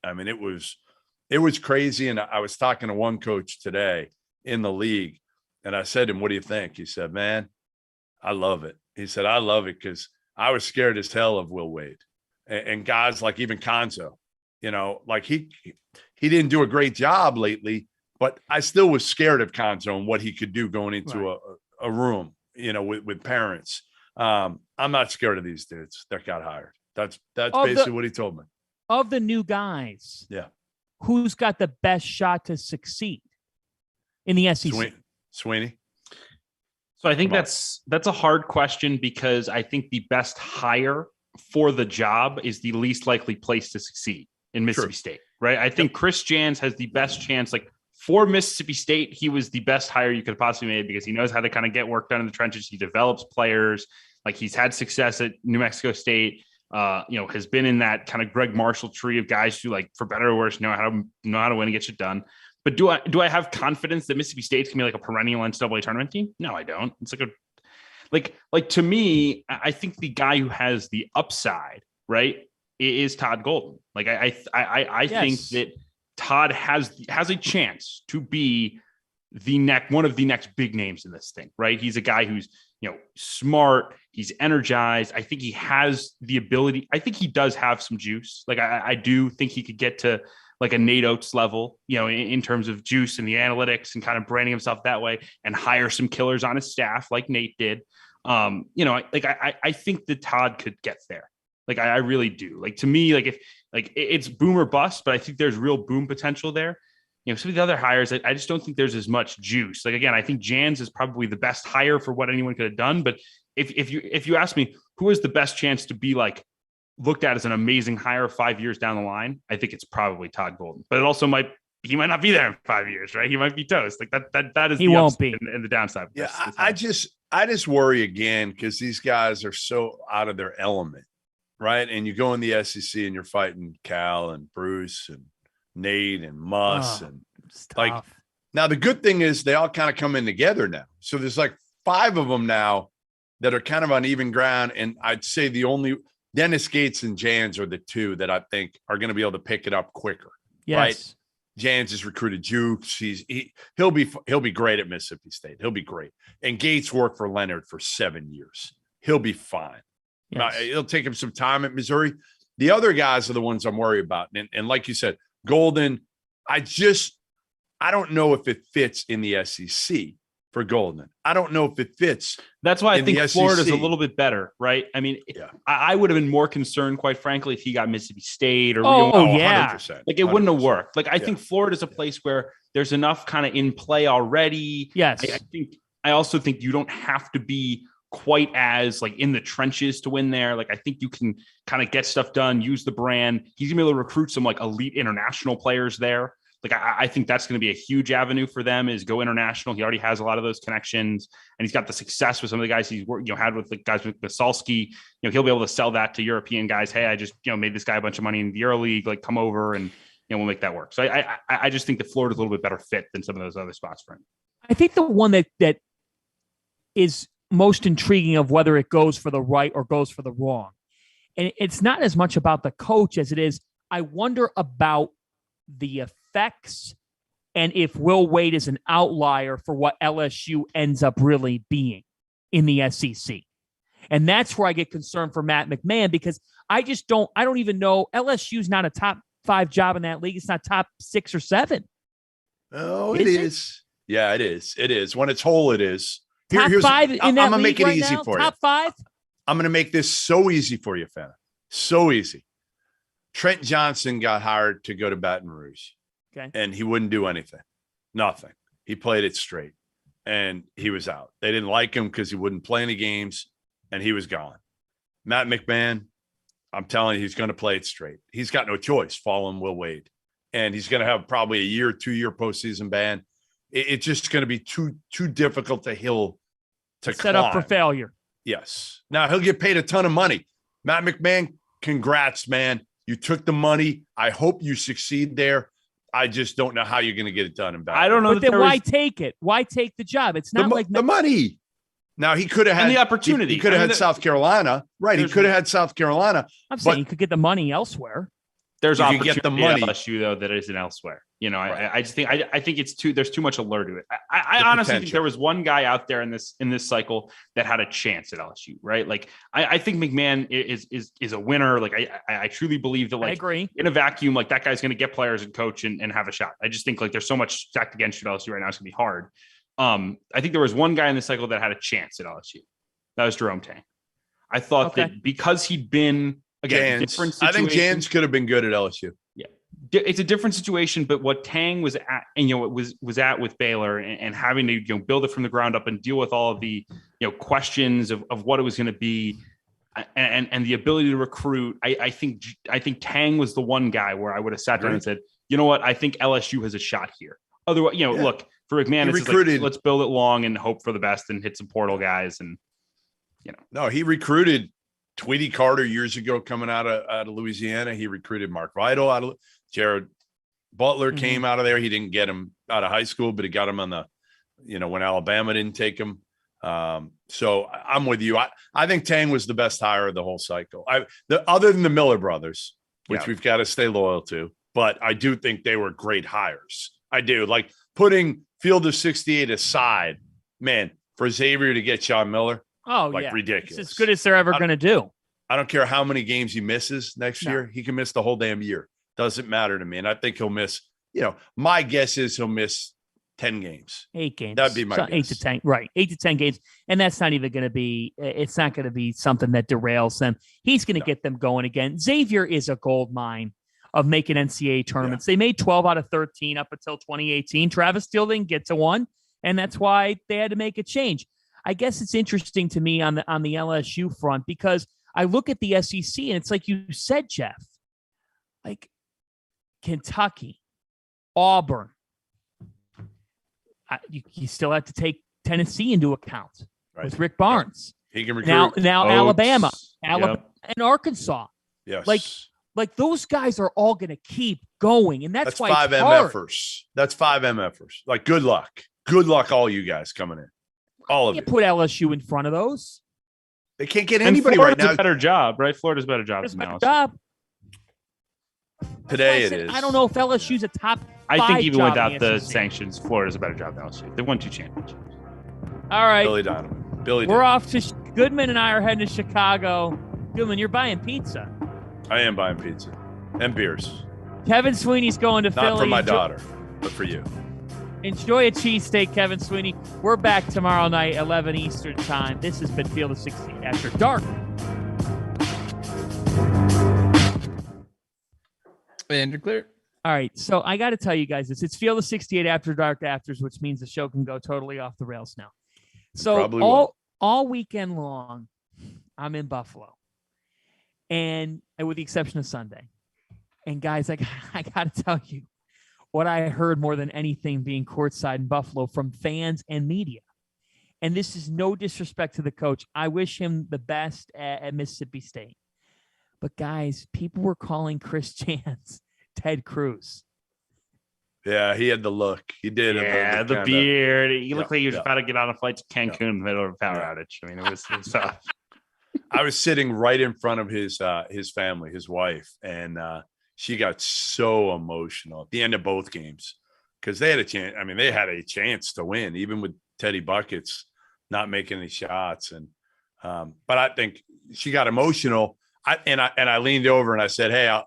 It was crazy. And I was talking to one coach today in the league, and I said to him, what do you think? He said, man, I love it. He said, I love it because I was scared as hell of Will Wade and guys like even Konzo, like he didn't do a great job lately, but I still was scared of Konzo and what he could do going into a room, with parents. I'm not scared of these dudes that got hired. That's basically what he told me. Of the new guys, who's got the best shot to succeed in the SEC? Sweeney. So I think that's a hard question because I think the best hire for the job is the least likely place to succeed in Mississippi State, right? I think Chris Jans has the best chance. Like for Mississippi State, he was the best hire you could possibly make because he knows how to kind of get work done in the trenches. He develops players. Like he's had success at New Mexico State. Has been in that kind of Greg Marshall tree of guys who, like, for better or worse, know how to win and get shit done. But do I have confidence that Mississippi State's gonna be like a perennial NCAA tournament team? No, I don't. It's like to me, I think the guy who has the upside, right, is Todd Golden. Like I think that Todd has a chance to be one of the next big names in this thing, right? He's a guy who's smart. He's energized. I think he has the ability. I think he does have some juice. Like I do think he could get to like a Nate Oates level, in terms of juice and the analytics and kind of branding himself that way and hire some killers on his staff like Nate did. I think that Todd could get there. Like, I really do. Like, to me, like if it's boom or bust, but I think there's real boom potential there. Some of the other hires, I just don't think there's as much juice. Like, again, I think Jans is probably the best hire for what anyone could have done. But if you ask me who has the best chance to be like looked at as an amazing hire 5 years down the line, I think it's probably Todd Golden. But it also he might not be there in 5 years, right? He might be toast. Like that is he won't be in the downside. Yeah, I just worry again because these guys are so out of their element, right? And you go in the SEC and you're fighting Cal and Bruce and Nate and Muss and like. Now the good thing is they all kind of come in together now. So there's like 5 of them now that are kind of on even ground, and I'd say the only Dennis Gates and Jans are the 2 that I think are going to be able to pick it up quicker. Yes. Right? Jans has recruited Jukes. He'll be great at Mississippi State. He'll be great. And Gates worked for Leonard for 7 years. He'll be fine. Yes. It'll take him some time at Missouri. The other guys are the ones I'm worried about. And like you said, Golden, I don't know if it fits in the SEC for Golden. I don't know if it fits. That's why I think Florida's a little bit better, right? I mean, I would have been more concerned, quite frankly, if he got Mississippi State or 100%. Like it wouldn't have worked. Like I think Florida's a place where there's enough kind of in play already. Yes. I also think you don't have to be quite as like in the trenches to win there. Like I think you can kind of get stuff done, use the brand. He's gonna be able to recruit some like elite international players there. Like I think that's going to be a huge avenue for them is go international. He already has a lot of those connections, and he's got the success with some of the guys he's had with the guys with Basalski. He'll be able to sell that to European guys. Hey, I just made this guy a bunch of money in the EuroLeague. Like come over and we'll make that work. So I just think that Florida's a little bit better fit than some of those other spots for him. I think the one that is most intriguing of whether it goes for the right or goes for the wrong, and it's not as much about the coach as it is. I wonder about the effects and if Will Wade is an outlier for what LSU ends up really being in the SEC. And that's where I get concerned for Matt McMahon because I don't even know. LSU's not a top 5 job in that league. It's not top 6 or 7. Oh, it is. Yeah, it is. It is. When it's whole, it is. Top 5 in that league. I'm going to make it easy for you. Top 5? I'm going to make this so easy for you, Fanta. So easy. Trent Johnson got hired to go to Baton Rouge. Okay. And he wouldn't do anything. Nothing. He played it straight. And he was out. They didn't like him because he wouldn't play any games. And he was gone. Matt McMahon, I'm telling you, he's going to play it straight. He's got no choice following Will Wade. And he's going to have probably a 2-year postseason ban. It's just going to be too difficult to to set up for failure. Yes. Now he'll get paid a ton of money. Matt McMahon, congrats, man. You took the money. I hope you succeed there. I just don't know how you're going to get it done in basketball. I don't know. But then why take it? Why take the job? It's not like the money. Now he could have had the opportunity. He could have had South Carolina, right? He could have had South Carolina. I'm saying he could get the money elsewhere. There's opportunity get the money at LSU though that isn't elsewhere. You know, right. I just think I think it's there's too much allure to it. I honestly think there was one guy out there in this cycle that had a chance at LSU, right? Like I think McMahon is a winner. Like I truly believe that, like, I agree. In a vacuum, like that guy's going to get players and coach and have a shot. I just think like there's so much stacked against you at LSU right now. It's going to be hard. I think there was one guy in the cycle that had a chance at LSU. That was Jerome Tang. I thought that because he'd been again different situation. I think Jans could have been good at LSU. Yeah, it's a different situation, but what Tang was at, and it was at with Baylor, and having to build it from the ground up and deal with all of the questions of what it was going to be, and the ability to recruit. I think Tang was the one guy where I would have sat down and said, you know what, I think LSU has a shot here. Otherwise, look, for McMahon, it's recruited. Like, let's build it long and hope for the best and hit some portal guys, and No, he recruited Tweety Carter years ago coming out of Louisiana. He recruited Mark Vital out of Jared Butler came out of there. He didn't get him out of high school, but he got him on the, when Alabama didn't take him. So I'm with you. I think Tang was the best hire of the whole cycle. Other than the Miller brothers, which we've got to stay loyal to, but I do think they were great hires. I do. Like putting Field of 68 aside, man, for Xavier to get Sean Miller. Oh, ridiculous. It's as good as they're ever going to do. I don't care how many games he misses next year. He can miss the whole damn year. Doesn't matter to me. And I think he'll miss, my guess is he'll miss 10 games. 8 games. That'd be my guess. 8 to 10. Right. 8 to 10 games. And that's not even going to be, it's not going to be something that derails them. He's going to get them going again. Xavier is a gold mine of making NCAA tournaments. They made 12 out of 13 up until 2018. Travis still didn't get to one. And that's why they had to make a change. I guess it's interesting to me on the LSU front because I look at the SEC and it's like you said, Jeff, like Kentucky, Auburn. You still have to take Tennessee into account with Rick Barnes. He can recruit. Now Alabama, and Arkansas. Yes. Like those guys are all going to keep going, and that's why 5 MFers. That's 5 MFers. Like good luck, all you guys coming in. All of you. Put LSU in front of those. They can't get anybody right now. A better job, right? Florida's a better job. Today it is. I don't know if LSU's a top 5 I think even without the SEC. sanctions, Florida's a better job than LSU. They won 2 championships. All right. Billy Donovan. We're off to Goodman and I are heading to Chicago. Goodman, you're buying pizza. I am buying pizza and beers. Kevin Sweeney's going to Philly. Not for my daughter, but for you. Enjoy a cheesesteak, Kevin Sweeney. We're back tomorrow night, 11 Eastern time. This has been Field of 68 After Dark. And you're clear. All right, so I got to tell you guys this. It's Field of 68 After Dark Afters, which means the show can go totally off the rails now. So all weekend long, I'm in Buffalo, and with the exception of Sunday. And guys, I got to tell you, what I heard more than anything being courtside in Buffalo from fans and media. And this is no disrespect to the coach. I wish him the best at Mississippi State. But guys, people were calling Chris Jans Ted Cruz. Yeah, he had the look. He did. Yeah, the beard. He looked like he was about to get on a flight to Cancun in the middle of a power outage. I mean, it was tough. I was sitting right in front of his family, his wife, and she got so emotional at the end of both games because they had a chance. I mean, they had a chance to win, even with Teddy Buckets not making any shots. And but I think she got emotional. I leaned over and I said, "Hey,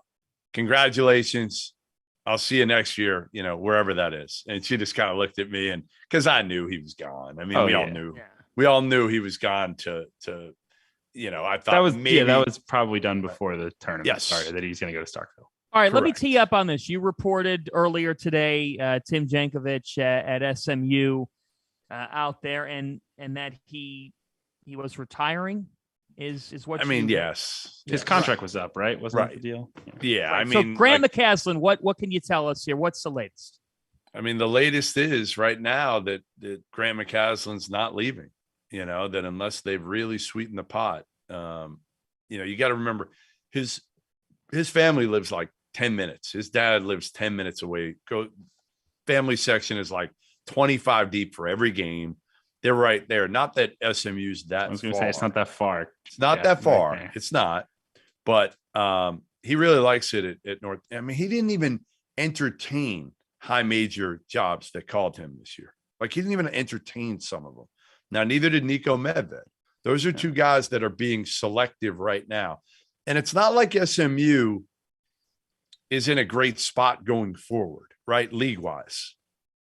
congratulations. I'll see you next year, wherever that is." And she just kind of looked at me, and because I knew he was gone. I mean, we all knew he was gone to. I thought that was probably done before the tournament started that he's going to go to Starkville. All right, Let me tee up on this. You reported earlier today, Tim Jankovic at SMU out there, and that he was retiring. Is what I mean? Yes, his contract was up, right? Wasn't that the deal? Yeah, right. I mean, so Graham McCaslin, what can you tell us here? What's the latest? I mean, the latest is right now that Graham McCaslin's not leaving. that unless they've really sweetened the pot, you got to remember his family lives like 10 minutes. His dad lives 10 minutes away. Family section is like 25 deep for every game. They're right there. Not that SMU's that far. I was going to say it's not that far. It's not that far. Right, it's not. But he really likes it at North. I mean, he didn't even entertain high major jobs that called him this year. Like, he didn't even entertain some of them. Now, neither did Nico Medved. Those are two guys that are being selective right now. And it's not like SMU is in a great spot going forward, right? League-wise.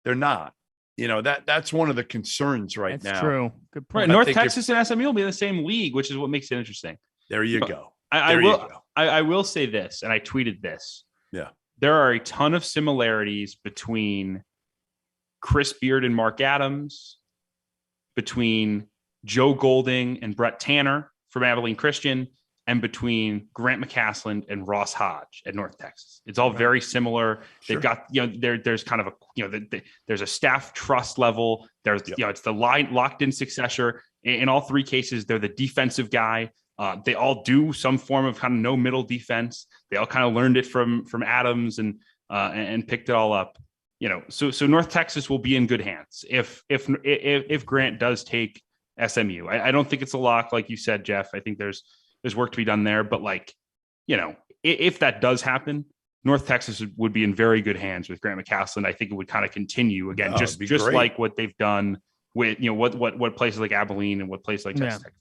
They're not. That's one of the concerns right now. That's true. Good point. Right. North Texas and SMU will be in the same league, which is what makes it interesting. There you go. I will say this, and I tweeted this. Yeah. There are a ton of similarities between Chris Beard and Mark Adams, between Joe Golding and Brett Tanner from Abilene Christian, and between Grant McCaslin and Ross Hodge at North Texas. It's all very similar. Sure. They've got, there's kind of there's a staff trust level. There's, it's the locked in successor. In all three cases, they're the defensive guy. They all do some form of kind of no middle defense. They all kind of learned it from Adams and picked it all up. So North Texas will be in good hands if Grant does take SMU. I don't think it's a lock, like you said, Jeff. I think there's work to be done there, but if that does happen, North Texas would be in very good hands with Grant McCaslin. I think it would kind of continue again, just like what they've done with what places like Abilene and what places like Texas Tech.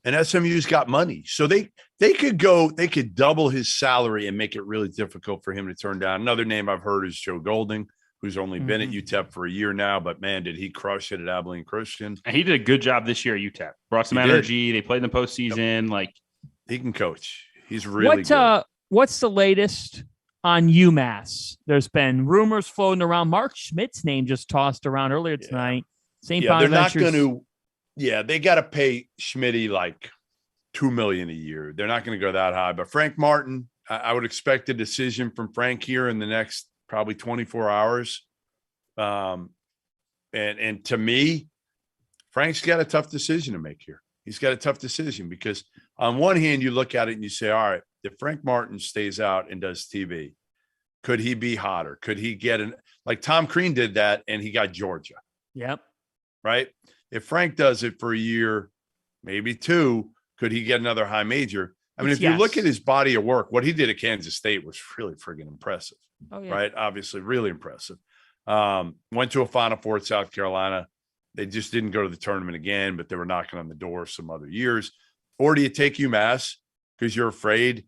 And SMU's got money, so they could double his salary and make it really difficult for him to turn down. Another name I've heard is Joe Golding, who's only been at UTEP for a year now, but man, did he crush it at Abilene Christian. And he did a good job this year at UTEP. Brought some energy. They played in the postseason. He can coach. He's really good. What's the latest on UMass? There's been rumors floating around. Mark Schmidt's name just tossed around earlier tonight. St. They're not going to. Yeah, they got to pay Schmitty like $2 million a year. They're not going to go that high. But Frank Martin, I would expect a decision from Frank here in the next probably 24 hours. And to me, Frank's got a tough decision to make here. He's got a tough decision because on one hand, you look at it and you say, all right, if Frank Martin stays out and does TV, could he be hotter? Could he get like Tom Crean did that and he got Georgia. Yep. Right. If Frank does it for a year, maybe two, could he get another high major? I mean, if you look at his body of work, what he did at Kansas State was really friggin' impressive. Oh, yeah. Right. Obviously, really impressive. Went to a Final Four at South Carolina. They just didn't go to the tournament again, but they were knocking on the door some other years. Or do you take UMass because you're afraid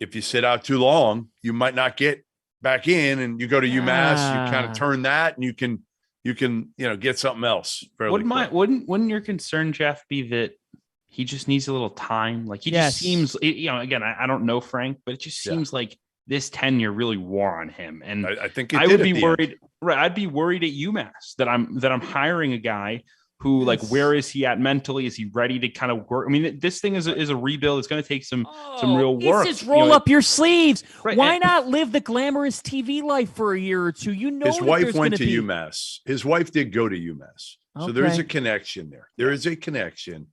if you sit out too long, you might not get back in, and you go to UMass, you kind of turn that, and you can get something else. Wouldn't your concern, Jeff, be that he just needs a little time? Like he just seems, again, I don't know Frank, but it just seems like this tenure really wore on him. And I think I would be worried. Right. I'd be worried at UMass that I'm hiring a guy who, like, where is he at mentally? Is he ready to kind of work? I mean, this thing is a rebuild. It's going to take some real work. It's just roll up your sleeves. Right. Why not live the glamorous TV life for a year or two? His wife went to UMass. His wife did go to UMass. Okay. So there is a connection there. There is a connection.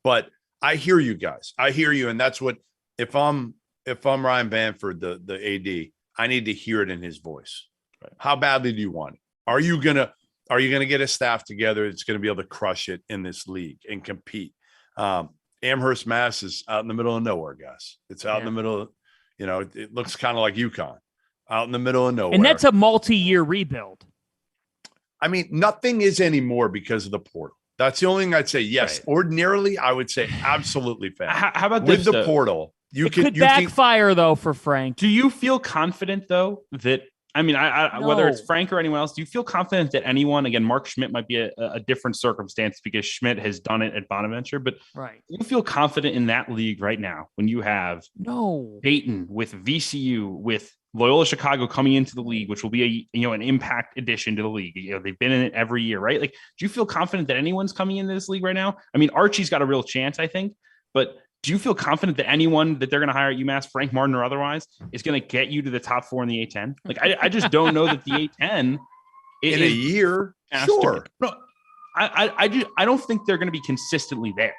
But I hear you guys. I hear you. And that's what, if I'm Ryan Bamford, the AD, I need to hear it in his voice. Right. How badly do you want it? Are you going to get a staff together that's going to be able to crush it in this league and compete? Amherst, Mass is out in the middle of nowhere, guys. It's out in the middle of, it looks kind of like UConn, out in the middle of nowhere. And that's a multi-year rebuild. I mean, nothing is anymore because of the portal. That's the only thing I'd say. Yes. Right. Ordinarily, I would say absolutely fast. How about with the portal? It could backfire though for Frank. Do you feel confident though that, I mean, whether it's Frank or anyone else, do you feel confident that anyone, again, Mark Schmidt might be a different circumstance because Schmidt has done it at Bonaventure, but do you feel confident in that league right now when you have Dayton with VCU, with Loyola Chicago coming into the league, which will be an impact addition to the league? They've been in it every year, right? Like, do you feel confident that anyone's coming into this league right now? I mean, Archie's got a real chance, I think, but do you feel confident that anyone that they're going to hire at UMass, Frank Martin or otherwise, is going to get you to the top four in the A10? Like, I just don't know that the A10 in a year. Sure. No, I don't think they're going to be consistently there.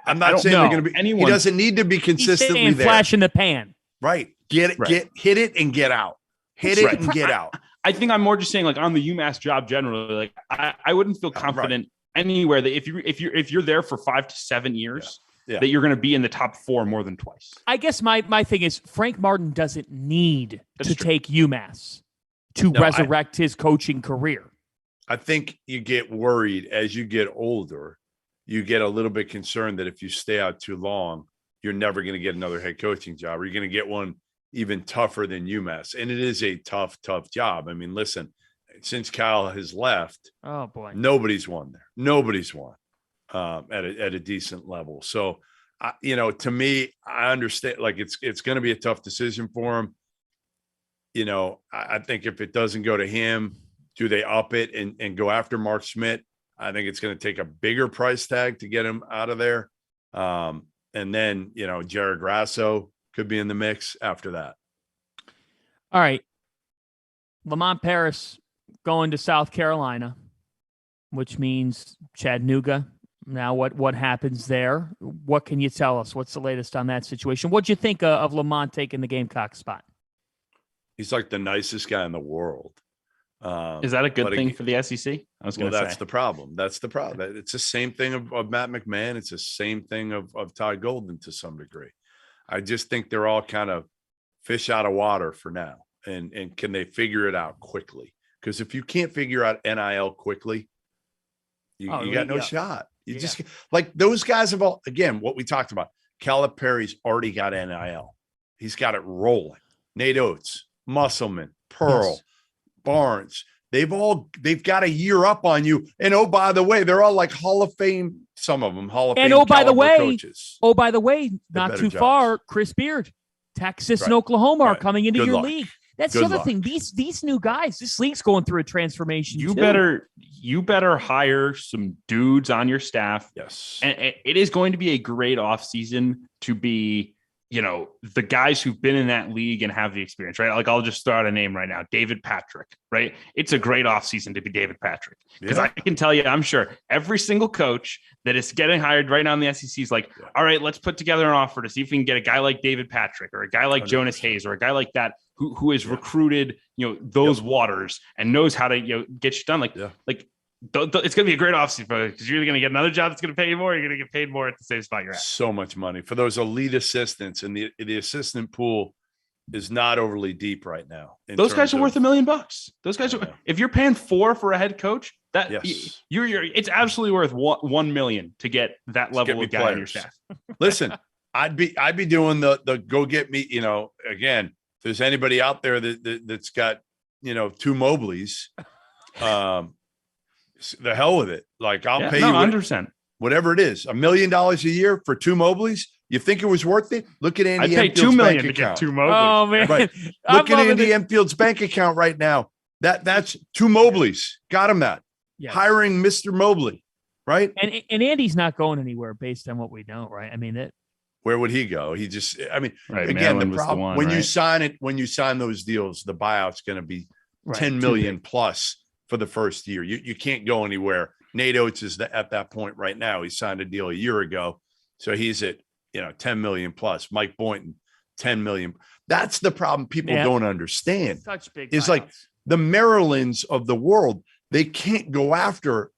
I'm not saying they're going to be. Anyone. He doesn't need to be consistently there. Flash in the pan. Right. Hit it and get out. Hit it and get out. I think I'm more just saying, like, on the UMass job generally, like I wouldn't feel confident anywhere that if you're there for 5 to 7 years, that you're going to be in the top 4 more than twice. I guess my thing is Frank Martin doesn't need to take UMass to resurrect his coaching career. I think you get worried as you get older. You get a little bit concerned that if you stay out too long, you're never going to get another head coaching job, or you're going to get one even tougher than UMass. And it is a tough job. I mean, listen, since Kyle has left, oh boy, nobody's won there. Nobody's won at a decent level. So, to me, I understand, like, it's going to be a tough decision for him. I think if it doesn't go to him, do they up it and go after Mark Schmidt? I think it's going to take a bigger price tag to get him out of there. And then, Jared Grasso could be in the mix after that. All right. Lamont Paris going to South Carolina, which means Chattanooga. Now, what happens there? What can you tell us? What's the latest on that situation? What'd you think of Lamont taking the Gamecock spot? He's like the nicest guy in the world. Is that a good thing for the SEC? I was going to say. That's the problem. That's the problem. It's the same thing of Matt McMahon. It's the same thing of Todd Golden to some degree. I just think they're all kind of fish out of water for now. And can they figure it out quickly? Because if you can't figure out NIL quickly, you got no shot. You just like those guys have all, again, what we talked about. Calipari's already got NIL. He's got it rolling. Nate Oates, Musselman, Pearl, Barnes. They've got a year up on you. And oh, by the way, they're all like Hall of Fame, some of them Hall of Fame. And oh, by the way, coaches. Not too far, Chris Beard, Texas and Oklahoma are coming into your league. That's the other thing. These new guys, this league's going through a transformation. You better hire some dudes on your staff. Yes. And it is going to be a great offseason to be, the guys who've been in that league and have the experience, right? Like, I'll just throw out a name right now, David Patrick, right? It's a great offseason to be David Patrick. Because I can tell you, I'm sure every single coach that is getting hired right now in the SEC is like, all right, let's put together an offer to see if we can get a guy like David Patrick or a guy like 100%. Jonas Hayes or a guy like that who has recruited, those waters and knows how to, get you done. Like, it's going to be a great offseason because you're either going to get another job that's going to pay you more, or you're going to get paid more at the same spot you're at. So much money for those elite assistants, and the assistant pool is not overly deep right now. Those guys are worth $1 million. Those guys are. If you're paying $4 for a head coach, you're it's absolutely worth $1 million to get that level of guy on your staff. Listen, I'd be doing the go get me. Again, if there's anybody out there that's got 2 Mobleys. The hell with it. Like, I'll pay you 100%. Whatever it is, $1 million a year for 2 Mobleys. You think it was worth it? Look at Andy I'd pay $2 million to get 2 Mobleys. Oh man. Right. Look at Andy Enfield's bank account right now. That's 2 Mobleys. Got him that. Yes. Hiring Mr. Mobley. Right. And Andy's not going anywhere based on what we know, right? I mean, where would he go? He just, again, Maryland the problem when you sign those deals, the buyout's going to be $10 million plus for the first year. You can't go anywhere. Nate Oates is at that point right now. He signed a deal a year ago. So he's at, 10 million plus. Mike Boynton, 10 million. That's the problem people don't understand. Such big it's buyouts. Like the Marylands of the world, they can't go after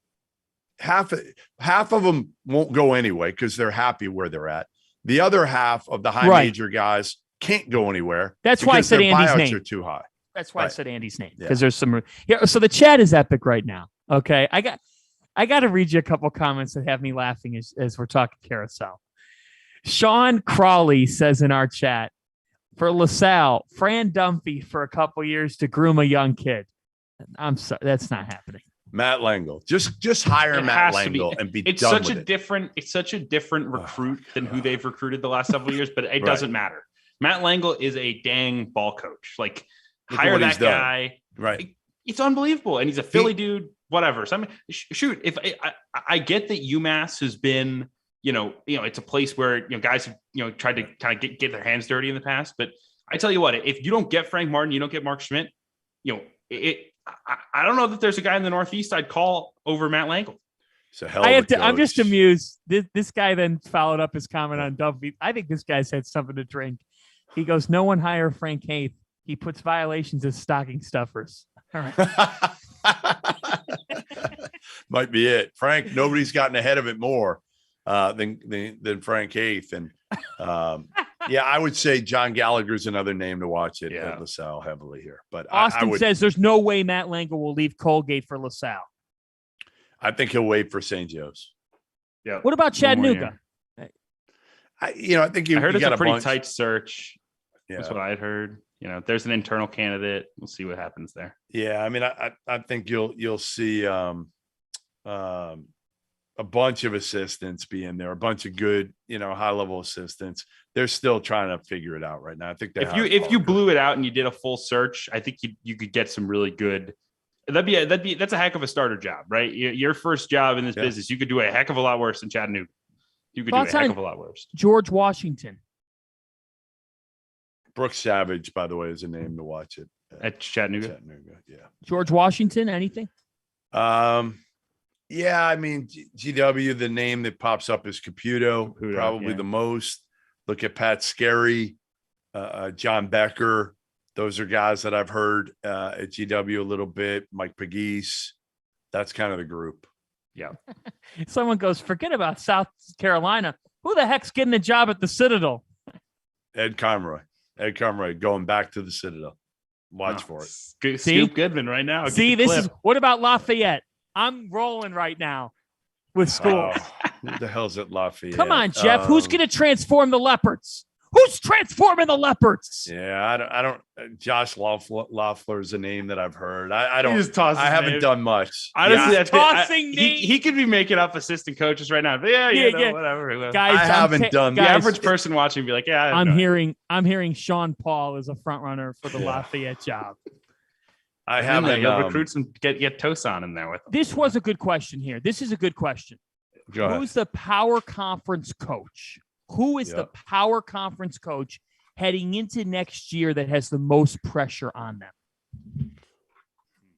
half of them won't go anyway because they're happy where they're at. The other half of the high major guys can't go anywhere. That's why I said Andy's name. Are too high. That's why I said Andy's name, because there's some here. So the chat is epic right now. Okay. I got to read you a couple comments that have me laughing as we're talking carousel. Sean Crawley says in our chat, for LaSalle, Fran Dunphy for a couple years to groom a young kid. I'm sorry, that's not happening. Matt Langle, just hire Matt Langle and be it's done such with a it. different it's such a different recruit than who they've recruited the last several years, but it doesn't matter. Matt Langle is a dang ball coach. Like, hire that guy. Right. It's unbelievable. And he's a Philly dude, whatever. So I mean, shoot, if I get that UMass has been, it's a place where, guys have, tried to kind of get their hands dirty in the past. But I tell you what, if you don't get Frank Martin, you don't get Mark Schmidt, I don't know that there's a guy in the Northeast I'd call over Matt Langle. So hell of a coach. I'm just amused. This guy then followed up his comment on Duffy. I think this guy's had something to drink. He goes, no one hire Frank Haith. He puts violations as stocking stuffers. All right. Might be it. Frank, nobody's gotten ahead of it more than Frank Haith. And I would say John Gallagher's another name to watch it at LaSalle heavily here. But Austin says there's no way Matt Langel will leave Colgate for LaSalle. I think he'll wait for St. Joe's. Yeah. What about Chattanooga? I think I heard it's got a pretty bunch. Tight search. Yeah. That's what I heard. There's an internal candidate. We'll see what happens there. Yeah, I mean, I think you'll see a bunch of assistants be in there, a bunch of good, high level assistants. They're still trying to figure it out right now. I think if you blew it out and you did a full search, I think you could get some really good. That's a heck of a starter job, right? Your first job in this business, you could do a heck of a lot worse than Chattanooga. You could do a heck of a lot worse. George Washington. Brooks Savage, by the way, is a name to watch it at Chattanooga. Yeah. George Washington, anything? I mean, GW, the name that pops up is Caputo, probably the most. Look at Pat Scarry, John Becker. Those are guys that I've heard at GW a little bit. Mike Pegues. That's kind of the group. Yeah. Someone goes, forget about South Carolina. Who the heck's getting a job at the Citadel? Ed Conroy going back to the Citadel. Watch for it. Scoop Goodman right now. See, this is what about Lafayette? I'm rolling right now with schools. Who the hell's at Lafayette? Come on, Jeff. Who's going to transform the Leopards? Who's transforming the Leopards? Yeah, I don't. Josh Loeffler is a name that I've heard. I don't. I haven't done much. Honestly, that's tossing names. He could be making up assistant coaches right now. But whatever. Guys, I haven't done. The average person watching be like, I'm hearing Sean Paul is a front runner for the Lafayette job. I haven't. He'll recruit some get Tosan in there with him. This was a good question here. This is a good question. Go ahead. Who's the power conference coach? Who is the power conference coach heading into next year that has the most pressure on them?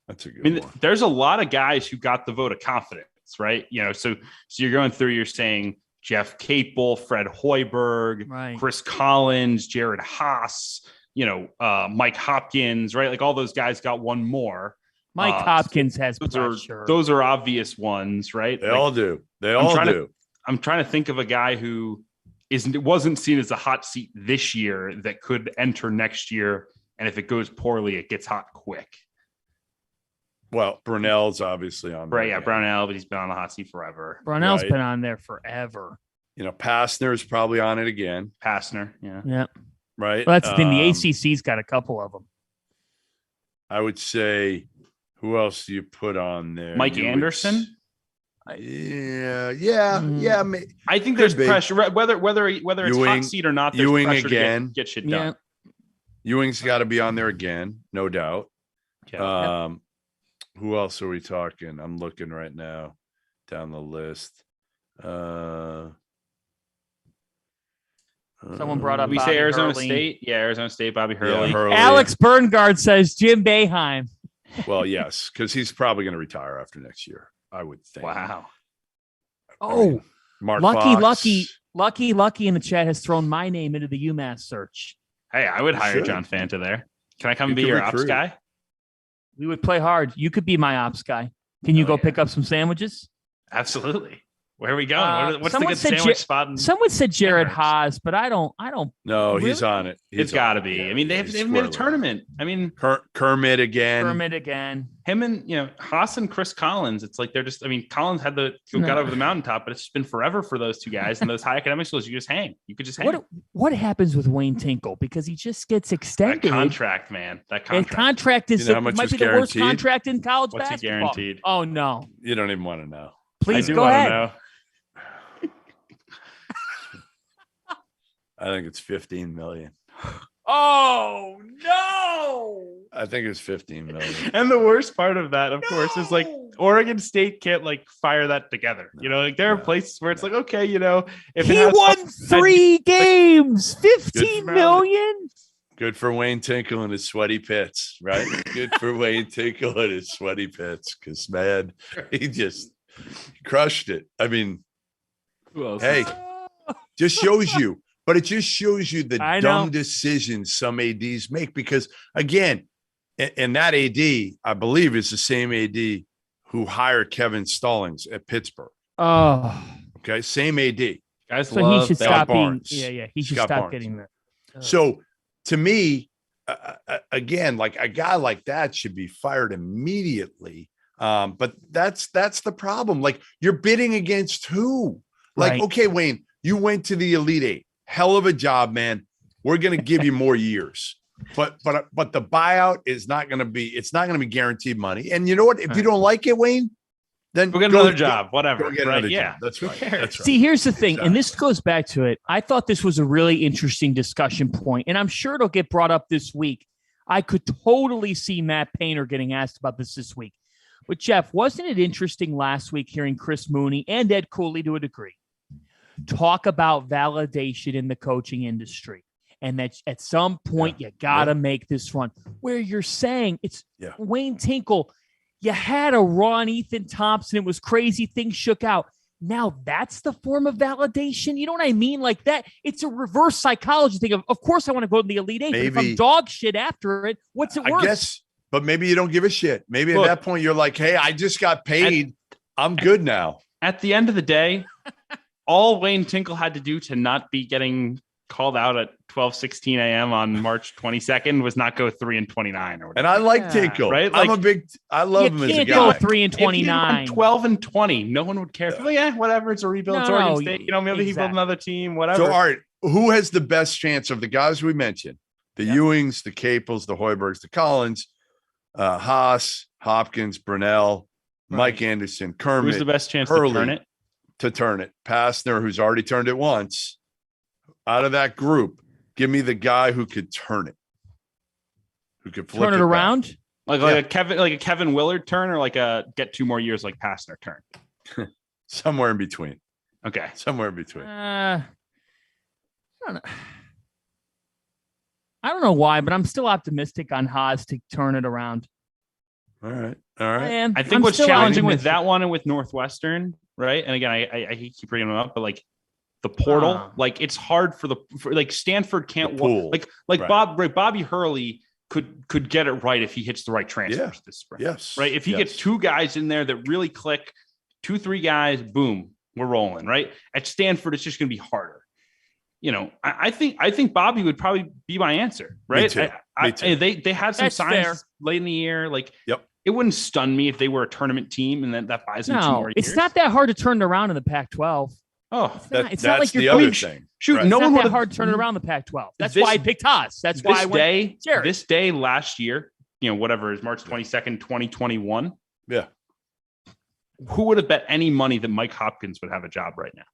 That's a good one. There's a lot of guys who got the vote of confidence, right? So you're going through, you're saying Jeff Capel, Fred Hoiberg, right, Chris Collins, Jared Haas, Mike Hopkins, right? Like all those guys got one more. Mike Hopkins has pressure. Those are obvious ones, right? They all do. I'm trying to think of a guy who wasn't seen as a hot seat this year that could enter next year, and if it goes poorly, it gets hot quick. Well, Brunell's obviously on there. Right, yeah, Brownell, but he's been on the hot seat forever. Brownell's been on there forever. Pastner's probably on it again. Pastner, yeah. Yeah. Right? Well, that's the thing. The ACC's got a couple of them. I would say, who else do you put on there? Mike Anderson? Yeah. I think there's pressure, whether it's Ewing, hot seat or not. There's Ewing pressure again. To get shit done. Ewing's got to be on there again, no doubt. Yeah. Who else are we talking? I'm looking right now down the list. Someone brought up. We Bobby say Arizona Hurley. State. Yeah, Arizona State. Bobby Hurley. Alex Berngard says Jim Boeheim. Well, yes, because he's probably going to retire after next year, I would think. Wow. Oh, Mark Lucky in the chat has thrown my name into the UMass search. Hey, I would hire John Fanta there. Can I come and be your ops guy? We would play hard. You could be my ops guy. Can you go pick up some sandwiches? Absolutely. Where are we going? What's the good sandwich spot? Someone said Jared Haas, but I don't. No, really? He's on it. It's got to be. I mean, they've made a tournament. I mean, Kermit again. Him and Haas and Chris Collins. It's like they're just. I mean, Collins got over the mountaintop, but it's just been forever for those two guys. And those high academic schools, you just hang. You could just hang. What happens with Wayne Tinkle because he just gets extended? That contract, man. That contract is might be the worst contract in college basketball. What's he guaranteed? Oh no! You don't even want to know. Please go ahead. Know. I think it's 15 million. Oh no! I think it's 15 million. And the worst part of that, of course, is like Oregon State can't fire that together. There are places where it's like, okay, if he won 3 games, 15 million. Good for Wayne Tinkle and his sweaty pits, right? Good for Wayne Tinkle and his sweaty pits, because man, he just Crushed it. I mean, Who else? hey, just shows you. But it just shows you the dumb know. decisions some ADs make because, again, and that AD, I believe, is the same AD who hired Kevin Stallings at Pittsburgh. Oh, okay, same AD. Guys, so he should stop being. Barnes. Yeah. He should Scott stop Barnes. getting that. So, to me, again, like a guy like that should be fired immediately. But that's the problem. Like, you're bidding against who? Like, Right. okay, Wayne, you went to the Elite Eight. Hell of a job, man. We're going to give you more years. But the buyout is not going to be. It's not going to be guaranteed money. And you know what? If you don't like it, Wayne, then we'll get another job. Whatever. Go get another job. That's right. That's right. See, here's the thing, Exactly. and this goes back to it. I thought this was a really interesting discussion point, and I'm sure it'll get brought up this week. I could totally see Matt Painter getting asked about this week. But Jeff, wasn't it interesting last week hearing Chris Mooney and Ed Cooley to a degree talk about validation in the coaching industry, and that at some point you got to make this run where you're saying it's Wayne Tinkle. You had a run, Ethan Thompson. It was crazy. Things shook out. Now that's the form of validation. You know what I mean? Like that. It's a reverse psychology thing of course I want to go to the Elite Eight, but if I'm dog shit after it, what's it worth? I guess, but maybe you don't give a shit. Maybe at that point you're like, hey, I just got paid. I'm good now. At the end of the day, all Wayne Tinkle had to do to not be getting called out at 12:16 a.m. on March 22nd was not go 3-29 or whatever. And I like Tinkle. Right? Like, I love him as a guy. You can't go 3-29. 12-20. No one would care. Whatever. It's a rebuild. It's Oregon State. You know, maybe he built another team. Whatever. So, all right, who has the best chance of the guys we mentioned? The Ewings, the Capels, the Hoibergs, the Collins, Haas, Hopkins, Brunell, Mike Anderson, Kermit. Who's the best chance Hurley to turn it? Pastner, who's already turned it once. Out of that group, give me the guy who could turn it, who could flip turn it around, like a Kevin Willard turn, or like a get 2 more years like Pastner turn. Somewhere in between. Okay, somewhere in between. I don't know why, but I'm still optimistic on Haas to turn it around. All right. I think I'm what's still challenging optimistic. with that one and with Northwestern, right? And again, I keep bringing them up, but like the portal, like it's hard for like Stanford can't like right. Bobby Hurley could get it right if he hits the right transfers this spring. Yes. Right. If he gets 2 guys in there that really click, 2-3 guys, boom, we're rolling. Right. At Stanford, it's just going to be harder. You know, I think Bobby would probably be my answer. Right. Me too. They had some signs late in the year. Like, it wouldn't stun me if they were a tournament team and then that buys them 2 more years. It's not that hard to turn it around in the Pac-12. Oh, it's not like you're the other thing. Shoot, right. no one would have hard to turn it around the Pac-12. That's why I picked Haas. That's why I went this day last year, you know, whatever is March 22nd, 2021. Yeah. Who would have bet any money that Mike Hopkins would have a job right now?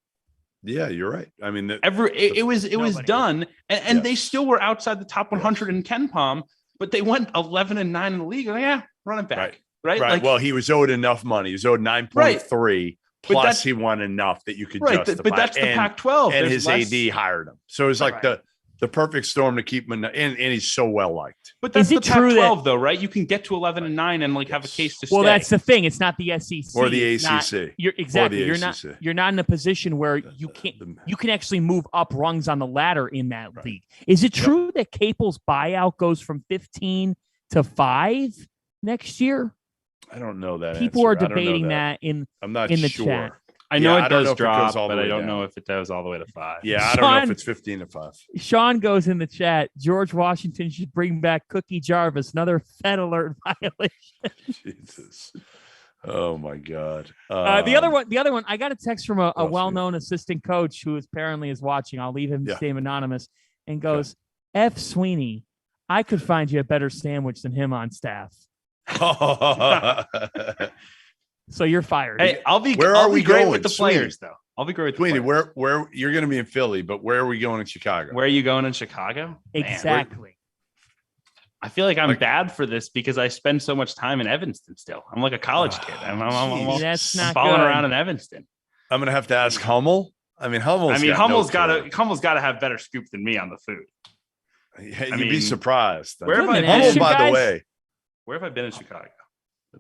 Yeah, you're right. I mean, it was done, and they still were outside the top 100 in Ken Palm, but they went 11-9 in the league. Like, run it back. Right. Like, well, he was owed enough money. He was owed 9.3. Plus, he won enough that you could justify. But that's the Pac-12, and his AD hired him. So it was like the perfect storm to keep him, and he's so well liked. But that's the Pac-12, though, right? You can get to 11-9 and like have a case to stay. Well, that's the thing. It's not the SEC or the ACC. You're exactly. You're not in a position where you can actually move up rungs on the ladder in that league. Is it true that Capel's buyout goes from 15 to 5 next year? I don't know that. People are debating that in the chat. I know it does drop, but I don't know if it does all the way to 5. Yeah, I don't know if it's 15 to 5. Sean goes in the chat. George Washington should bring back Cookie Jarvis. Another Fed alert violation. Jesus. Oh my God. The other one. I got a text from a well-known assistant coach who apparently is watching. I'll leave him his name anonymous, and goes, F. Sweeney, I could find you a better sandwich than him on staff. So you're fired. Hey, I'll be great with the players, though. I'll be great with Sweeney. Where you're going to be in Philly, but where are we going in Chicago? Where are you going in Chicago? Exactly. I feel like I'm bad for this because I spend so much time in Evanston still. I'm like a college kid. I'm falling around in Evanston. I'm going to have to ask Hummel. I mean, Hummel's got to have better scoop than me on the food. You'd be surprised. Where have I been? Hummel, by the way. Where have I been in Chicago?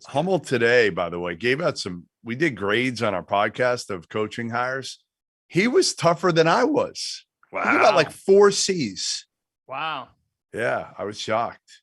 Hummel today, by the way, gave out we did grades on our podcast of coaching hires. He was tougher than I was. Wow. He gave out like 4 C's. Wow. Yeah, I was shocked.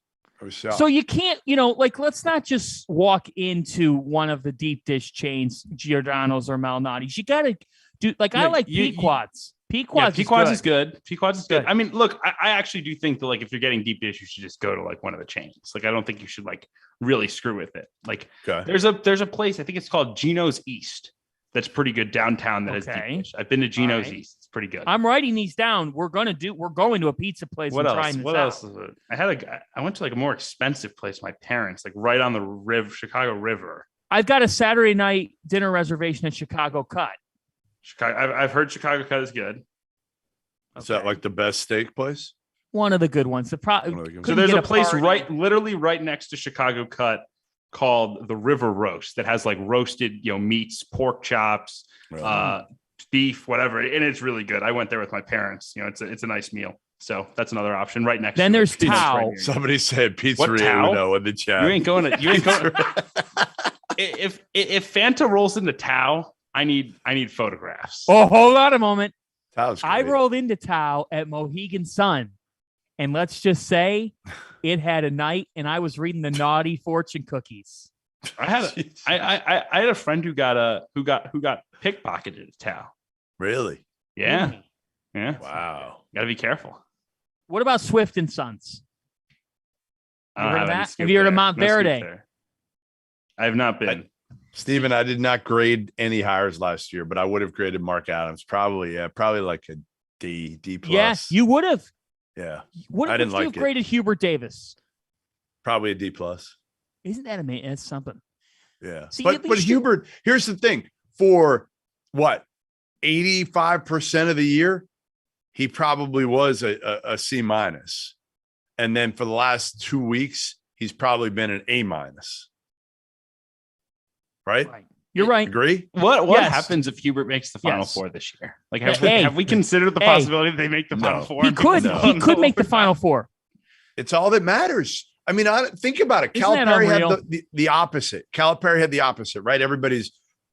So you can't, let's not just walk into one of the deep dish chains, Giordano's or Malnati's. You got to do, I like Pequod's. Pequod's is good. Pequod's is good. I mean, look, I actually do think that, like, if you're getting deep dish, you should just go to, like, one of the chains. Like, I don't think you should, like, really screw with it. Like, there's a place, I think it's called Gino's East, that's pretty good downtown that has deep dish. I've been to Gino's East. It's pretty good. I'm writing these down. We're going to a pizza place. What else? What else is it? I went to, like, a more expensive place with my parents, like right on the Chicago River. I've got a Saturday night dinner reservation at Chicago Cut. I've heard Chicago Cut is good. Is that like the best steak place? One of the good ones. So there's a place literally right next to Chicago Cut called the River Roast that has, like, roasted, meats, pork chops, beef, whatever, and it's really good. I went there with my parents. It's a nice meal. So that's another option right next. Then there's Tao. Somebody said Pizzeria Uno in the chat. You ain't going. If Fanta rolls into Tao, I need photographs. Oh, hold on a moment. Tao's great. I rolled into Tao at Mohegan Sun, and let's just say it had a night, and I was reading the naughty fortune cookies. I had a friend who got pickpocketed at Tao. Really? Yeah. Really? Yeah. Wow. Got to be careful. What about Swift and Sons? Have you heard of that? Have you heard of Montverde? I have not been. Steven, I did not grade any hires last year, but I would have graded Mark Adams. Probably like a D plus. Yes, you would have. Yeah. What would you have graded Hubert Davis? Probably a D plus. Isn't that amazing? That's something. Yeah. See, but Hubert, here's the thing. For what, 85% of the year, he probably was a C minus. And then for the last 2 weeks, he's probably been an A minus. Right? You're right. Agree? What happens if Hubert makes the Final Four this year? Like, have we considered the possibility that they make the Final Four? He could make the Final Four. It's all that matters. I mean, think about it. Calipari had the opposite. Calipari had the opposite, right?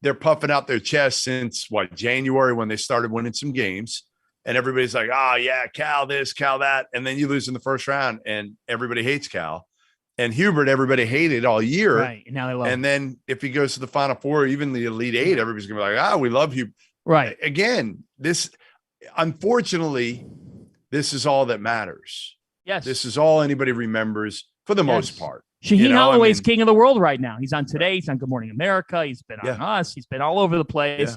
They're puffing out their chest since January, when they started winning some games. And everybody's like, oh yeah, Cal this, Cal that. And then you lose in the first round and everybody hates Cal. And Hubert, everybody hated all year. Right. And now they love him. And then if he goes to the Final Four, even the Elite Eight, everybody's going to be like, we love Hubert. Right. Again, unfortunately, this is all that matters. Yes. This is all anybody remembers for the most part. Shaheen Holloway's king of the world right now. He's on Today. He's on Good Morning America. He's been on Us. He's been all over the place. Yeah.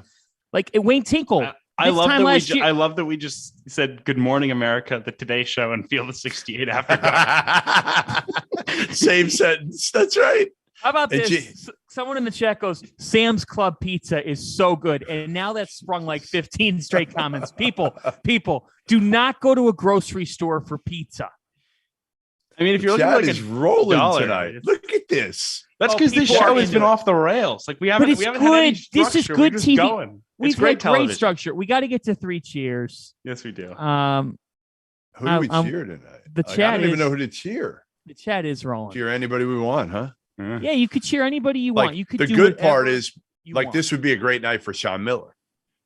Like Wayne Tinkle. I love that we just said Good Morning America, the Today Show, and Field of 68 after that. Same sentence. That's right. How about this? Someone in the chat goes, Sam's Club pizza is so good. And now that's sprung like 15 straight comments. People, do not go to a grocery store for pizza. I mean, if you're looking at like rolling tonight, look at this. That's because this show has been off the rails. Like we haven't had any structure. This is good TV. Going. We've had great structure. We got to get to 3 cheers. Yes, we do. Who do we cheer tonight? The chat. I don't even know who to cheer. The chat is rolling. Cheer anybody we want, huh? Yeah, you could cheer anybody you want. You could. The good part is this would be a great night for Sean Miller,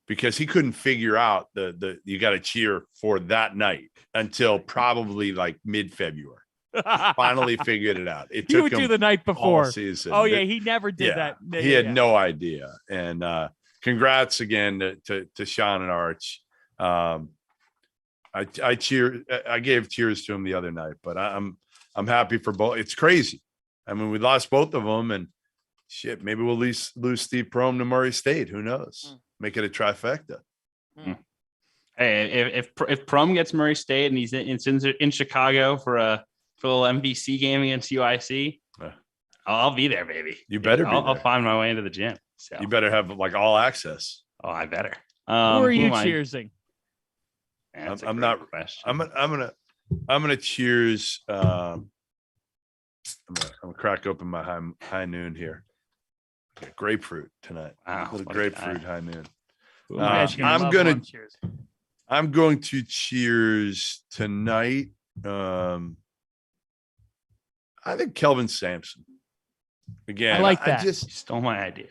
because he couldn't figure out the you got to cheer for that night until probably like mid-February. Finally figured it out. It took him do the night before. All season. Oh yeah, he never did that. He had no idea. And congrats again to Sean and Arch. I gave cheers to him the other night, but I'm happy for both. It's crazy. I mean, we lost both of them, and shit, maybe we'll lose Steve Prohm to Murray State. Who knows? Make it a trifecta. Hey, if Prohm gets Murray State and he's in Chicago for a little MVC game against UIC, I'll be there, baby. You better be there. I'll find my way into the gym. So. You better have like all access. Oh, I better. Who are you cheersing? I'm not. Question. I'm gonna cheers. I'm gonna crack open my high noon here. Grapefruit tonight. Wow, a little grapefruit high noon. I'm going to cheers tonight. I think Kelvin Sampson. Again, I like that. I just stole my idea.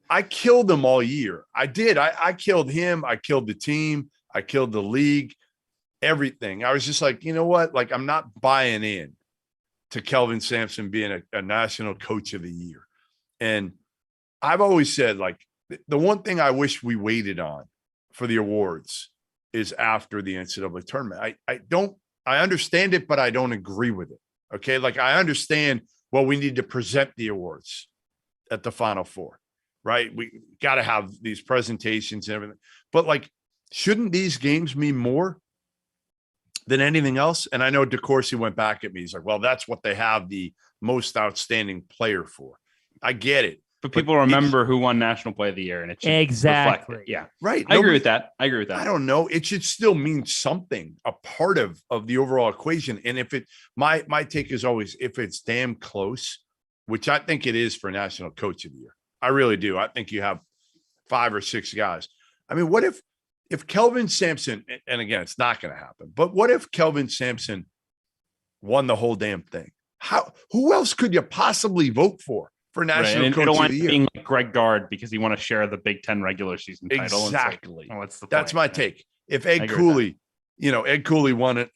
I killed them all year. I did. I killed him. I killed the team. I killed the league, everything. I was just like, you know what? Like, I'm not buying in to Kelvin Sampson being a national coach of the year. And I've always said, like, the one thing I wish we waited on for the awards is after the NCAA tournament. I understand it, but I don't agree with it. Okay. Like, I understand, well, we need to present the awards at the Final Four, right? We got to have these presentations and everything. But, like, shouldn't these games mean more than anything else? And I know DeCourcy went back at me. He's like, well, that's what they have the most outstanding player for. I get it. But people remember who won National Play of the Year, and it should reflect it. Yeah, right. I agree with that. I don't know. It should still mean something, a part of the overall equation. And if it, my take is always, if it's damn close, which I think it is for National Coach of the Year. I really do. I think you have 5 or 6 guys. I mean, what if Kelvin Sampson, and again, it's not going to happen, but what if Kelvin Sampson won the whole damn thing? Who else could you possibly vote for National Coach of the Year? Being like Greg Gard because he want to share the Big Ten regular season title. Exactly. Like, what's the point? That's my take. If Ed Cooley, Ed Cooley won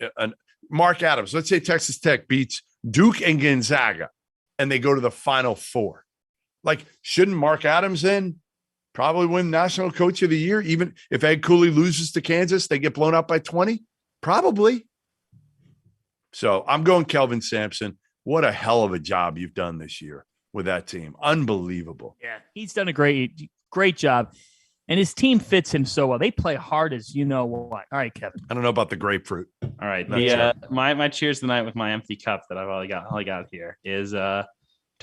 Mark Adams, let's say Texas Tech beats Duke and Gonzaga and they go to the Final Four. Like, shouldn't Mark Adams then probably win National Coach of the Year? Even if Ed Cooley loses to Kansas, they get blown out by 20? Probably. So I'm going Kelvin Sampson. What a hell of a job you've done this year with that team. Unbelievable. Yeah, he's done a great job. And his team fits him so well. They play hard as you know what. All right, Kevin. I don't know about the grapefruit. All right. My cheers tonight with my empty cup that I've only got here is to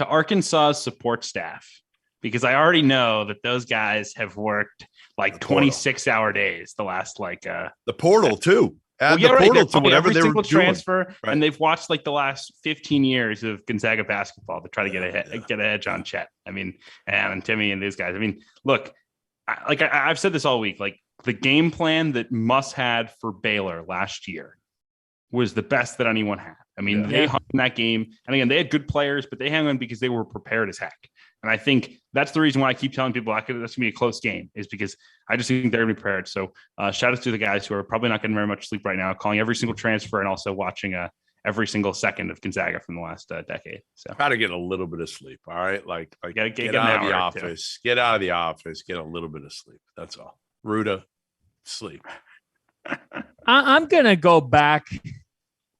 Arkansas's support staff, because I already know that those guys have worked like 26-hour days the last the portal too. Add the portal to whatever they were doing. Transfer, and they've watched like the last 15 years of Gonzaga basketball to try to get a edge on Chet. I mean, and Timmy and these guys. I mean, look, I've said this all week. Like, the game plan that Muss had for Baylor last year was the best that anyone had. I mean, they hung in that game. And again, they had good players, but they hung on because they were prepared as heck. And I think that's the reason why I keep telling people that's going to be a close game, is because I just think they're going to be prepared. So shout out to the guys who are probably not getting very much sleep right now, calling every single transfer and also watching every single second of Gonzaga from the last decade. So try to get a little bit of sleep. All right. Like get out of the office, get out of the office, get a little bit of sleep. That's all. Ruda, sleep. I'm going to go back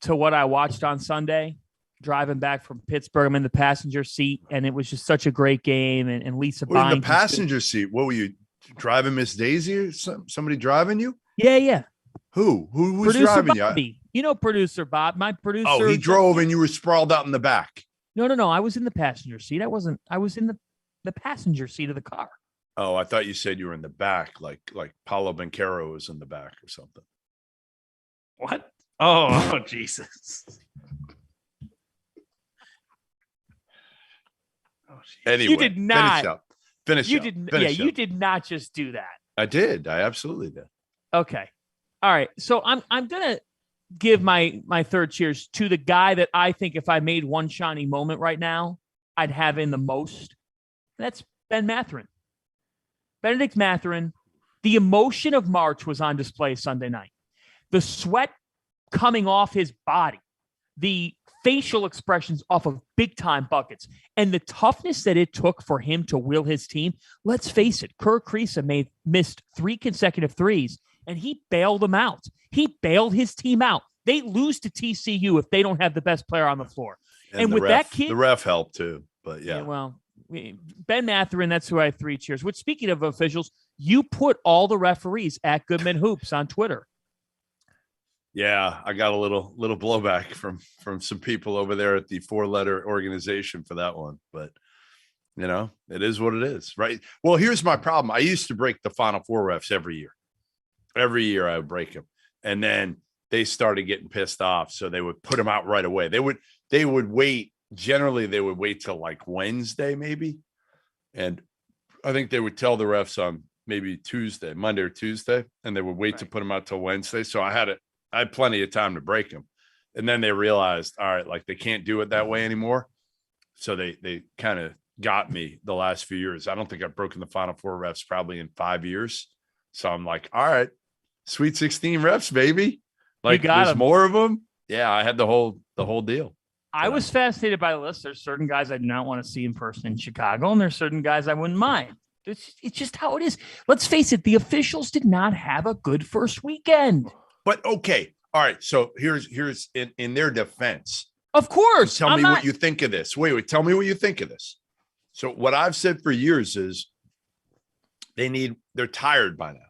to what I watched on Sunday, driving back from Pittsburgh. I'm in the passenger seat, and it was just such a great game. And Lisa Byington. In the passenger seat, what were you driving, Miss Daisy, or somebody driving you? Yeah. Who's producer driving Bobby. You know, producer Bob, my producer. Oh, he drove and you were sprawled out in the back. No. I was in the passenger seat. I was in the passenger seat of the car. Oh, I thought you said you were in the back, like Paulo Banchero was in the back or something. What? Oh, Jesus. Anyway, you did not finish you up. did. Finish yeah, up. You did not just do that. I did. I absolutely did. Okay. All right. So I'm gonna give my third cheers to the guy that I think if I made one shining moment right now, I'd have in the most. That's Ben Mathurin. Benedict Mathurin. The emotion of March was on display Sunday night. The sweat coming off his body, the facial expressions off of big-time buckets, and the toughness that it took for him to will his team. Let's face it, Kerr Kriisa missed 3 consecutive threes, and he bailed them out. He bailed his team out. They lose to TCU if they don't have the best player on the floor. And with that kid... The ref helped too, but yeah. Well, Ben Mathurin, that's who I have 3 cheers. Which, speaking of officials, you put all the referees at Goodman Hoops on Twitter. Yeah, I got a little blowback from some people over there at the 4-letter organization for that one, but it is what it is, right? Well, here's my problem. I used to break the Final Four refs every year. Every year I would break them, and then they started getting pissed off, so they would put them out right away. They would wait. Generally, they would wait till like Wednesday, maybe, and I think they would tell the refs on maybe Monday or Tuesday, and they would wait to put them out till Wednesday. So I had plenty of time to break them. And then they realized, all right, like they can't do it that way anymore. So they kind of got me the last few years. I don't think I've broken the Final Four refs probably in 5 years. So I'm like, all right, Sweet 16 refs, baby. Like there's more of them. Yeah, I had the whole deal. I was fascinated by the list. There's certain guys I do not want to see in person in Chicago, and there's certain guys I wouldn't mind. It's just how it is. Let's face it, the officials did not have a good first weekend. But okay. All right. So here's in their defense. Of course. Tell me what you think of this. Wait, tell me what you think of this. So what I've said for years is they're tired by now.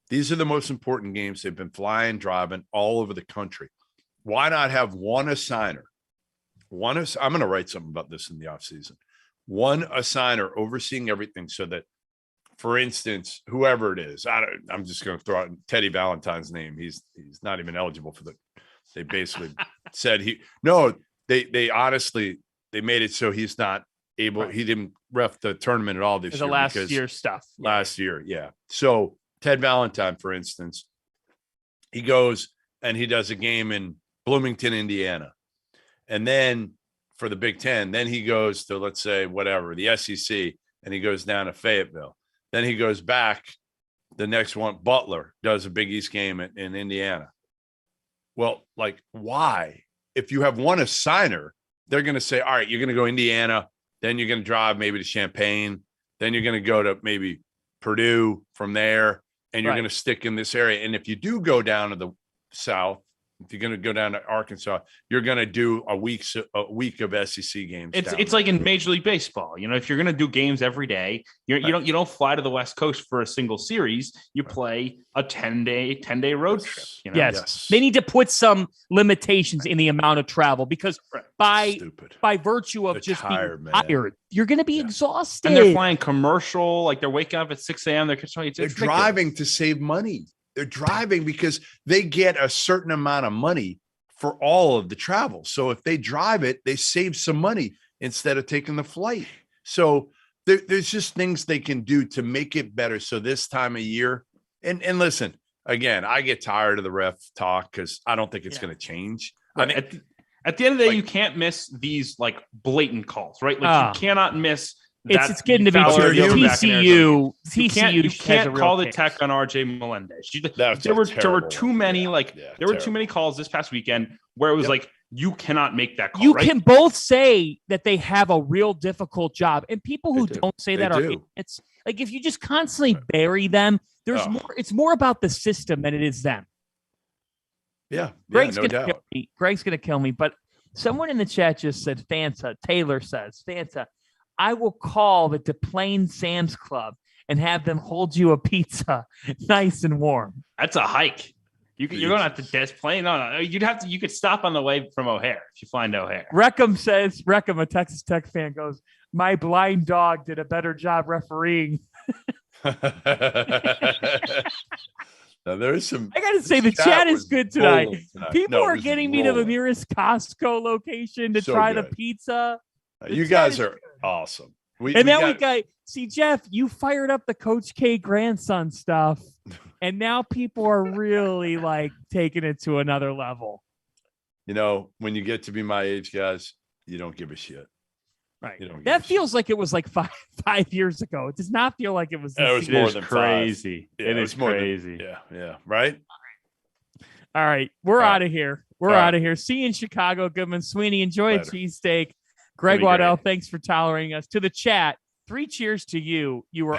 These are the most important games. They've been flying, driving all over the country. Why not have one assigner? I'm going to write something about this in the offseason. One assigner overseeing everything so that, for instance, whoever it is, I'm just going to throw out Teddy Valentine's name. He's not even eligible for they basically said they honestly, they made it so he's not able, right. He didn't ref the tournament at all this year. The last year stuff. Last year. Yeah. So Ted Valentine, for instance, he goes and he does a game in Bloomington, Indiana. And then for the Big Ten, then he goes to, let's say, whatever, the SEC, and he goes down to Fayetteville. Then he goes back the next one. Butler does a Big East game in Indiana. Well, like, why? If you have one assigner, they're going to say, all right, you're going to go Indiana, then you're going to drive maybe to Champaign, then you're going to go to maybe Purdue from there, and you're going to stick in this area. And if you do go down to the South, if you're going to go down to Arkansas, you're going to do a week of SEC games. It's like in Major League Baseball. You know, if you're going to do games every day, you don't fly to the West Coast for a single series. You play a 10-day road trip. You know? Yes, they need to put some limitations in the amount of travel because by virtue of just being tired, you're going to be exhausted. And they're flying commercial, like they're waking up at 6 a.m. They're driving to save money. They're driving because they get a certain amount of money for all of the travel. So if they drive it, they save some money instead of taking the flight. So there's just things they can do to make it better. So this time of year, and listen, again, I get tired of the ref talk because I don't think it's going to change. Right. At the end of the day, you can't miss these like blatant calls, right? Like you cannot miss. It's getting to be TCU. You can't call the tech on RJ Melendez. There were too many there were too many calls this past weekend where it was like you cannot make that call. You can both say that they have a real difficult job, and people who don't say that are it's like if you just constantly bury them. There's more. It's more about the system than it is them. Yeah, Greg's gonna kill me. Greg's gonna kill me. But someone in the chat just said Fanta. Taylor says Fanta. I will call the DePlain Sam's Club and have them hold you a pizza nice and warm. That's a hike. You're going to have to Des Plaine. No. You could stop on the way from O'Hare if you find O'Hare. Reckham, a Texas Tech fan, goes, my blind dog did a better job refereeing. Now, there is some. I got to say, the chat is good tonight. People are getting me to the nearest Costco location to try the pizza. You guys are awesome. We got Jeff, you fired up the Coach K grandson stuff, and now people are really like taking it to another level. You know, when you get to be my age, guys, you don't give a shit. Right. That feels like it was like five years ago. It does not feel like it was. It was more than crazy. It is crazy. Yeah. Right. All right. We're out of here. We're out of here. See you in Chicago. Goodman Sweeney. Enjoy a cheesesteak. Greg Waddell, thanks for tolerating us. To the chat, 3 cheers to you. You were